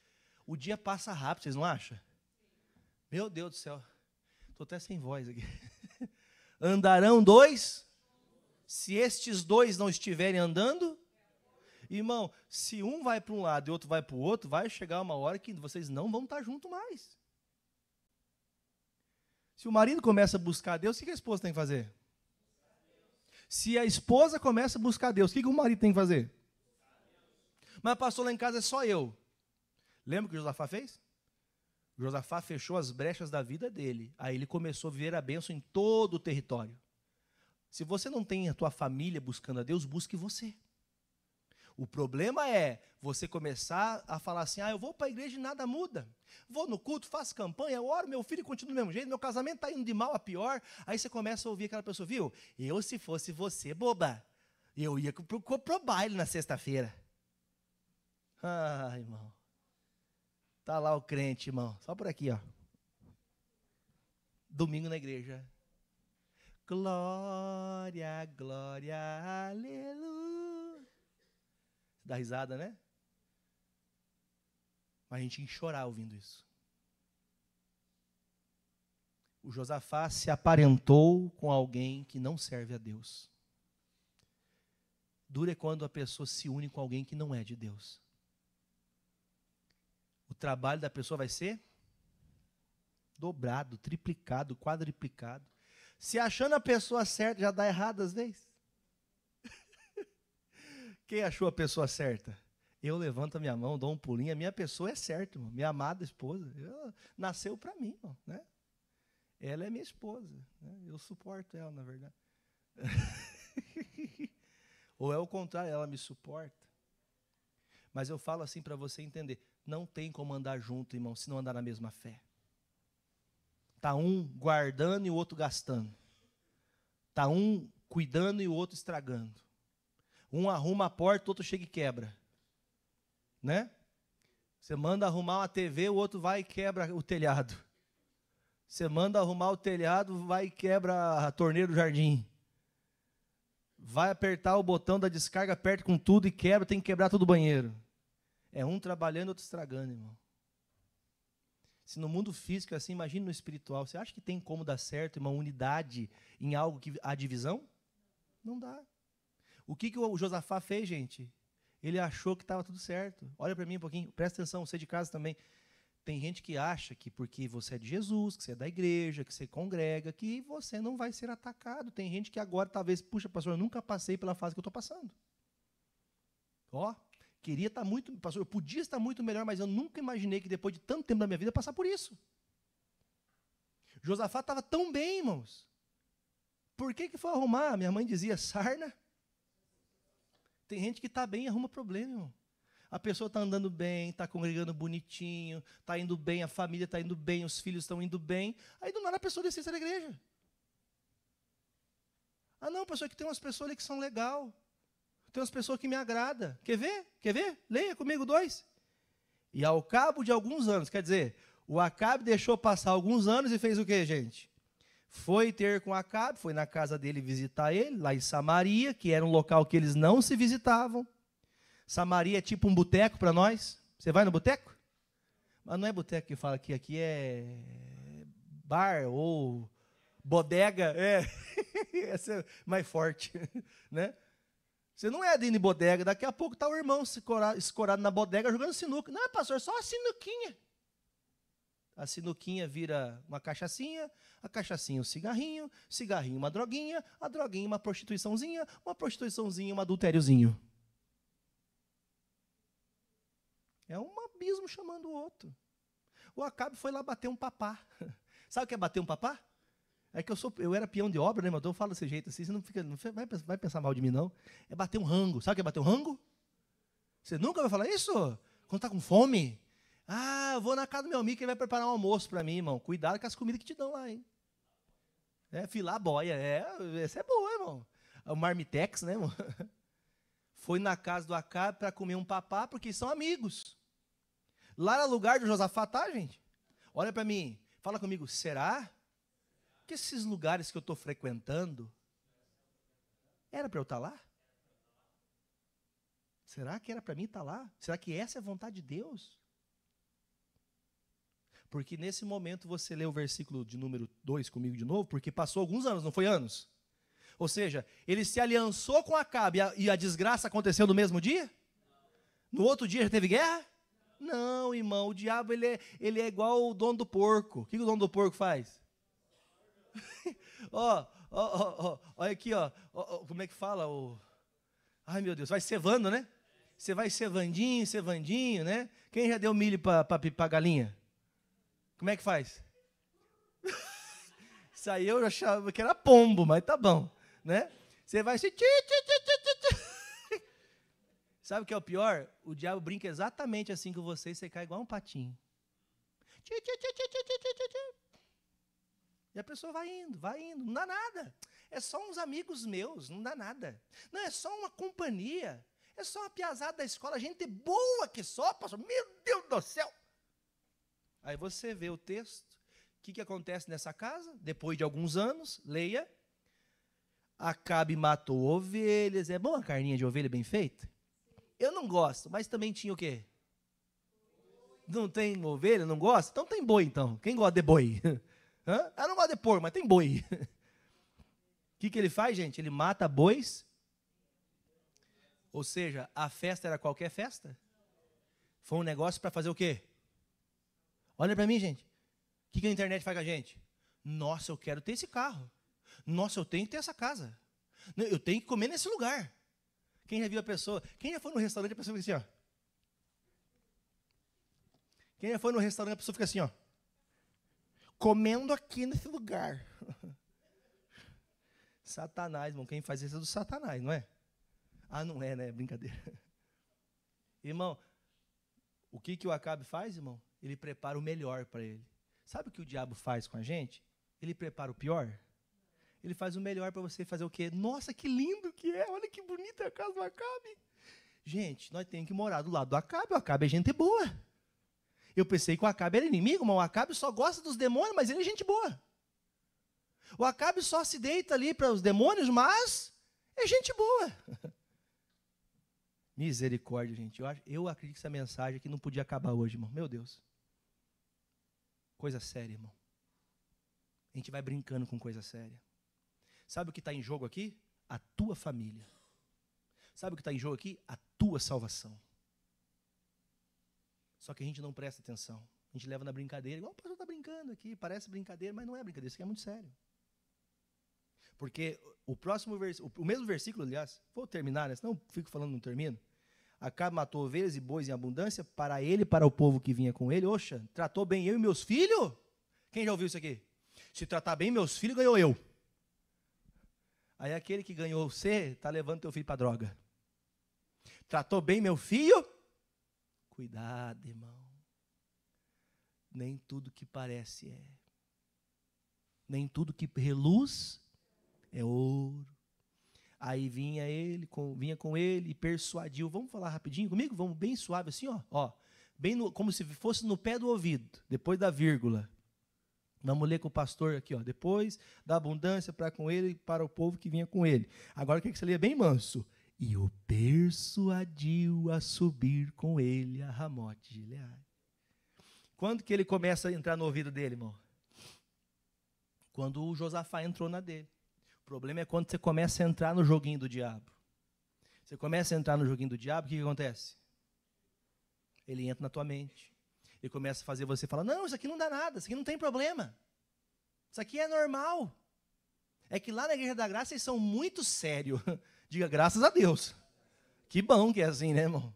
O dia passa rápido, vocês não acham? Meu Deus do céu. Estou até sem voz aqui. Andarão dois? Se estes dois não estiverem andando? Irmão, se um vai para um lado e outro vai para o outro, vai chegar uma hora que vocês não vão estar juntos mais. Se o marido começa a buscar Deus, o que a esposa tem que fazer? Se a esposa começa a buscar Deus, o que o marido tem que fazer? Mas pastor, lá em casa é só eu. Lembra o que Josafá fez? Josafá fechou as brechas da vida dele. Aí ele começou a viver a bênção em todo o território. Se você não tem a tua família buscando a Deus, busque você. O problema é você começar a falar assim, eu vou para a igreja e nada muda. Vou no culto, faço campanha, oro, meu filho continua do mesmo jeito, meu casamento está indo de mal a pior. Aí você começa a ouvir aquela pessoa, viu? Eu, se fosse você, boba, eu ia pro baile na sexta-feira. Irmão. Tá lá o crente, irmão. Só por aqui, ó. Domingo na igreja. Glória, glória, aleluia. Dá risada, né? Mas a gente ia chorar ouvindo isso. O Josafá se aparentou com alguém que não serve a Deus. Duro é quando a pessoa se une com alguém que não é de Deus. O trabalho da pessoa vai ser dobrado, triplicado, quadriplicado. Se achando a pessoa certa, já dá errado às vezes. Quem achou a pessoa certa? Eu levanto a minha mão, dou um pulinho, a minha pessoa é certa, irmão. Minha amada esposa. Nasceu para mim, irmão, né? Ela é minha esposa. Né? Eu suporto ela, na verdade. Ou é o contrário, ela me suporta. Mas eu falo assim para você entender. Não tem como andar junto, irmão, se não andar na mesma fé. Está um guardando e o outro gastando. Está um cuidando e o outro estragando. Um arruma a porta, o outro chega e quebra. Né? Você manda arrumar uma TV, o outro vai e quebra o telhado. Você manda arrumar o telhado, vai e quebra a torneira do jardim. Vai apertar o botão da descarga, aperta com tudo e quebra, tem que quebrar todo o banheiro. É um trabalhando, outro estragando, irmão. Se no mundo físico é assim, imagine no espiritual. Você acha que tem como dar certo uma unidade em algo que há divisão? Não dá. O que o Josafá fez, gente? Ele achou que estava tudo certo. Olha para mim um pouquinho, presta atenção, você de casa também. Tem gente que acha que porque você é de Jesus, que você é da igreja, que você congrega, que você não vai ser atacado. Tem gente que agora talvez, puxa, pastor, eu nunca passei pela fase que eu estou passando. Queria estar muito, pastor, eu podia estar muito melhor, mas eu nunca imaginei que depois de tanto tempo da minha vida passar por isso. Josafá estava tão bem, irmãos. Por que foi arrumar? Minha mãe dizia, sarna. Tem gente que está bem e arruma problema, irmão. A pessoa está andando bem, está congregando bonitinho, está indo bem, a família está indo bem, os filhos estão indo bem. Aí do nada a pessoa desce da igreja. Não, pastor, que tem umas pessoas ali que são legal. Tem umas pessoas que me agradam. Quer ver? Quer ver? Leia comigo 2. E ao cabo de alguns anos, quer dizer, o Acabe deixou passar alguns anos e fez o quê, gente? Foi ter com Acabe, foi na casa dele visitar ele, lá em Samaria, que era um local que eles não se visitavam. Samaria é tipo um boteco para nós. Você vai no boteco? Mas não é boteco que fala aqui é bar ou bodega. Essa é mais forte, né? Você não é de ir em bodega, daqui a pouco está o irmão escorado na bodega jogando sinuca. Não, pastor, só a sinuquinha. A sinuquinha vira uma cachaçinha, a cachaçinha um cigarrinho, cigarrinho uma droguinha, a droguinha uma prostituiçãozinha, um adultériozinho. É um abismo chamando o outro. O Acabe foi lá bater um papá. Sabe o que é bater um papá? É que eu era peão de obra, né, mas eu falo desse jeito assim, você não vai pensar mal de mim, não. É bater um rango. Sabe o que é bater um rango? Você nunca vai falar isso? Quando está com fome? Eu vou na casa do meu amigo que ele vai preparar um almoço para mim, irmão. Cuidado com as comidas que te dão lá, hein? Filar boia. Essa é boa, irmão. O marmitex, né, irmão? Foi na casa do Acabe para comer um papá, porque são amigos. Lá era lugar de Josafá, tá, gente? Olha para mim, fala comigo, será que esses lugares que eu estou frequentando, era para eu estar lá? Será que era para mim estar lá? Será que essa é a vontade de Deus? Porque nesse momento você lê o versículo de número 2 comigo de novo, porque passou alguns anos, não foi anos? Ou seja, ele se aliançou com Acabe e a desgraça aconteceu no mesmo dia? No outro dia já teve guerra? Não, irmão, o diabo ele é igual o dono do porco. O que o dono do porco faz? Olha aqui, como é que fala? Ai, meu Deus, vai cevando, né? Você vai cevandinho, né? Quem já deu milho para galinha? Como é que faz? Isso aí eu achava que era pombo, mas tá bom, né? Você vai se... Sabe o que é o pior? O diabo brinca exatamente assim com você e você cai igual um patinho. E a pessoa vai indo, não dá nada. É só uns amigos meus, não dá nada. Não, é só uma companhia. É só uma piazada da escola, gente boa que só, pastor. Meu Deus do céu. Aí você vê o texto. O que acontece nessa casa? Depois de alguns anos, leia. Acabe matou ovelhas. É bom a carninha de ovelha bem feita? Eu não gosto, mas também tinha o quê? Não tem ovelha, não gosta? Então tem boi, então. Quem gosta de boi? Hã? Eu não gosto de porco, mas tem boi. O que ele faz, gente? Ele mata bois. Ou seja, a festa era qualquer festa? Foi um negócio para fazer o quê? Olha para mim, gente. O que a internet faz com a gente? Nossa, eu quero ter esse carro. Nossa, eu tenho que ter essa casa. Eu tenho que comer nesse lugar. Quem já viu a pessoa? Quem já foi no restaurante, a pessoa fica assim, ó. Quem já foi no restaurante, a pessoa fica assim, ó. Comendo aqui nesse lugar. Satanás, irmão. Quem faz isso é do Satanás, não é? Ah, não é, né? Brincadeira. Irmão, o que o Acabe faz, irmão? Ele prepara o melhor para ele. Sabe o que o diabo faz com a gente? Ele prepara o pior. Ele faz o melhor para você fazer o quê? Nossa, que lindo que é. Olha que bonita a casa do Acabe. Gente, nós temos que morar do lado do Acabe. O Acabe é gente boa. Eu pensei que o Acabe era inimigo, mas o Acabe só gosta dos demônios, mas ele é gente boa. O Acabe só se deita ali para os demônios, mas é gente boa. Misericórdia, gente. Eu acredito que essa mensagem aqui não podia acabar hoje, irmão. Meu Deus. Coisa séria, irmão. A gente vai brincando com coisa séria. Sabe o que está em jogo aqui? A tua família. Sabe o que está em jogo aqui? A tua salvação. Só que a gente não presta atenção. A gente leva na brincadeira. Igual o pastor está brincando aqui. Parece brincadeira, mas não é brincadeira. Isso aqui é muito sério. Porque o mesmo versículo, aliás, vou terminar, né? Senão fico falando não termino. Acabe matou ovelhas e bois em abundância para ele e para o povo que vinha com ele. Oxa, tratou bem eu e meus filhos? Quem já ouviu isso aqui? Se tratar bem meus filhos, ganhou eu. Aí aquele que ganhou você, está levando teu filho para droga. Tratou bem meu filho? Cuidado, irmão. Nem tudo que parece é. Nem tudo que reluz é ouro. Aí vinha com ele e persuadiu. Vamos falar rapidinho comigo? Vamos bem suave assim, ó. Bem como se fosse no pé do ouvido, depois da vírgula. Vamos ler com o pastor aqui, ó. Depois da abundância para com ele e para o povo que vinha com ele. Agora eu quero que você leia bem manso. E o persuadiu a subir com ele a Ramote de Gileade. Quando que ele começa a entrar no ouvido dele, irmão? Quando o Josafá entrou na dele. O problema é quando você começa a entrar no joguinho do diabo. Você começa a entrar no joguinho do diabo, o que acontece? Ele entra na tua mente. Ele começa a fazer você falar, não, isso aqui não dá nada, isso aqui não tem problema. Isso aqui é normal. É que lá na Igreja da Graça eles são muito sérios. Diga, graças a Deus. Que bom que é assim, né, irmão?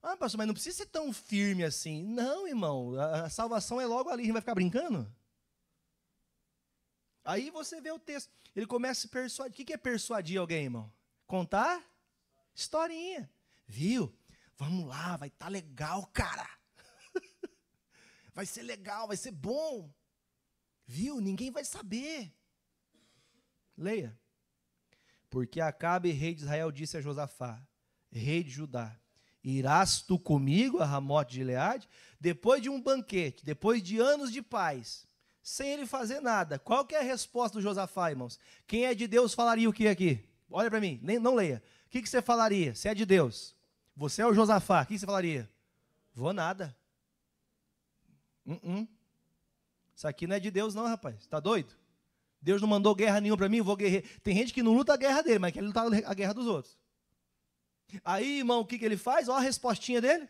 Ah, pastor, mas não precisa ser tão firme assim. Não, irmão, a salvação é logo ali, a gente vai ficar brincando? Aí você vê o texto. Ele começa a se persuadir. O que é persuadir alguém, irmão? Contar historinha. Viu? Vamos lá, vai estar legal, cara. Vai ser legal, vai ser bom. Viu? Ninguém vai saber. Leia. Porque Acabe, rei de Israel, disse a Josafá, rei de Judá, irás tu comigo a Ramote de Gileade? Depois de um banquete, depois de anos de paz, sem ele fazer nada. Qual que é a resposta do Josafá, irmãos? Quem é de Deus falaria o que aqui? Olha para mim, não leia. O que você falaria? Se é de Deus, você é o Josafá, o que você falaria? Vou nada. Isso aqui não é de Deus não, rapaz. Está doido? Deus não mandou guerra nenhuma para mim, vou guerrear. Tem gente que não luta a guerra dele, mas quer lutar a guerra dos outros. Aí, irmão, o que ele faz? Olha a respostinha dele.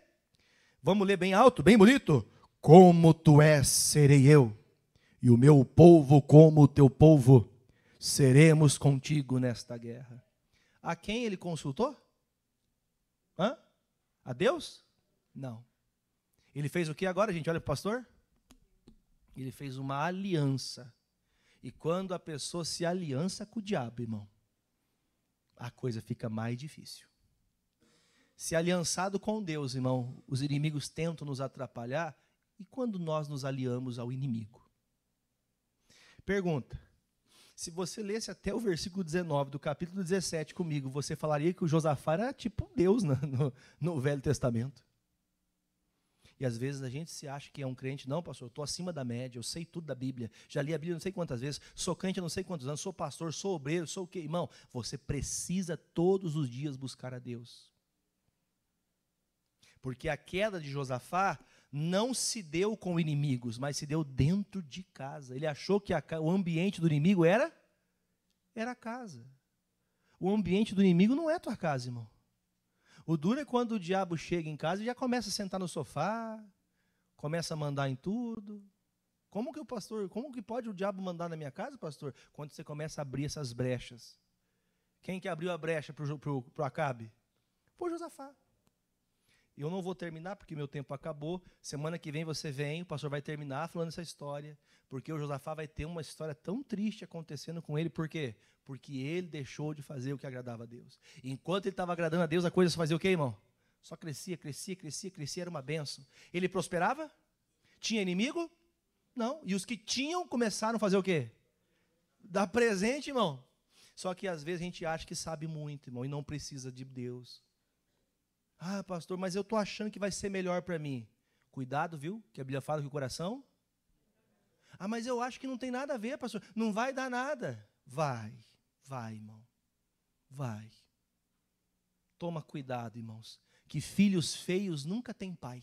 Vamos ler bem alto, bem bonito. Como tu és, serei eu, e o meu povo como o teu povo. Seremos contigo nesta guerra. A quem ele consultou? A Deus? Não. Ele fez o que agora, gente? Olha para o pastor. Ele fez uma aliança. E quando a pessoa se aliança com o diabo, irmão, a coisa fica mais difícil. Se aliançado com Deus, irmão, os inimigos tentam nos atrapalhar. E quando nós nos aliamos ao inimigo? Pergunta: se você lesse até o versículo 19 do capítulo 17 comigo, você falaria que o Josafá era tipo Deus no Velho Testamento? E às vezes a gente se acha que é um crente. Não, pastor, eu estou acima da média, eu sei tudo da Bíblia, já li a Bíblia não sei quantas vezes, sou crente há não sei quantos anos, sou pastor, sou obreiro, sou o quê? Irmão, você precisa todos os dias buscar a Deus. Porque a queda de Josafá não se deu com inimigos, mas se deu dentro de casa. Ele achou que o ambiente do inimigo era a casa. O ambiente do inimigo não é a tua casa, irmão. O duro é quando o diabo chega em casa e já começa a sentar no sofá, começa a mandar em tudo. Como que pode o diabo mandar na minha casa, pastor? Quando você começa a abrir essas brechas. Quem que abriu a brecha para o Acabe? Foi Josafá. E eu não vou terminar porque meu tempo acabou. Semana que vem você vem, o pastor vai terminar falando essa história, porque o Josafá vai ter uma história tão triste acontecendo com ele. Por quê? Porque ele deixou de fazer o que agradava a Deus. E enquanto ele estava agradando a Deus, a coisa só fazia o quê, irmão? Só crescia, era uma bênção. Ele prosperava? Tinha inimigo? Não. E os que tinham começaram a fazer o quê? Dar presente, irmão. Só que às vezes a gente acha que sabe muito, irmão, e não precisa de Deus. Ah, pastor, mas eu estou achando que vai ser melhor para mim. Cuidado, viu? Que a Bíblia fala que o coração... Ah, mas eu acho que não tem nada a ver, pastor. Não vai dar nada. Vai, irmão. Vai. Toma cuidado, irmãos. Que filhos feios nunca têm pai.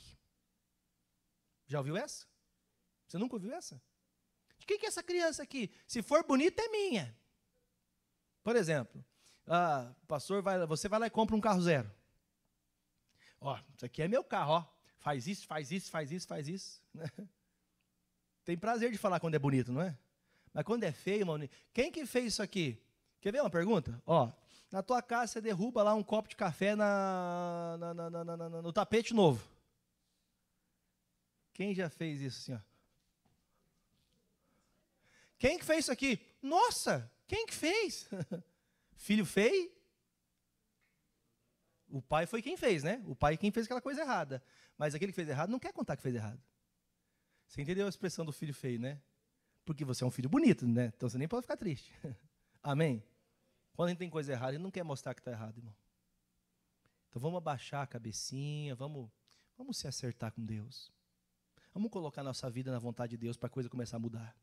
Já ouviu essa? Você nunca ouviu essa? De quem que é essa criança aqui? Se for bonita, é minha. Por exemplo, pastor, você vai lá e compra um carro zero. Ó, isso aqui é meu carro, ó. Faz isso, faz isso, faz isso, faz isso. Tem prazer de falar quando é bonito, não é? Mas quando é feio, irmão, quem que fez isso aqui? Quer ver uma pergunta? Ó, na tua casa você derruba lá um copo de café no tapete novo. Quem já fez isso assim, ó? Quem que fez isso aqui? Nossa, quem que fez? Filho feio? O pai foi quem fez, né? O pai quem fez aquela coisa errada. Mas aquele que fez errado não quer contar que fez errado. Você entendeu a expressão do filho feio, né? Porque você é um filho bonito, né? Então você nem pode ficar triste. Amém? Quando a gente tem coisa errada, a gente não quer mostrar que está errado, irmão. Então vamos abaixar a cabecinha, vamos se acertar com Deus. Vamos colocar nossa vida na vontade de Deus para a coisa começar a mudar.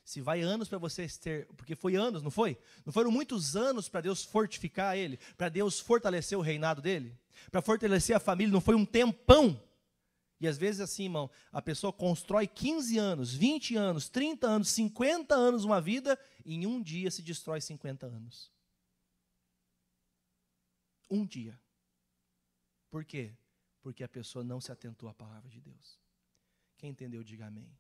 Se vai anos para você ter... Porque foi anos, não foi? Não foram muitos anos para Deus fortificar ele? Para Deus fortalecer o reinado dele? Para fortalecer a família? Não foi um tempão? E às vezes assim, irmão, a pessoa constrói 15 anos, 20 anos, 30 anos, 50 anos uma vida, e em um dia se destrói 50 anos. Um dia. Por quê? Porque a pessoa não se atentou à palavra de Deus. Quem entendeu, diga amém.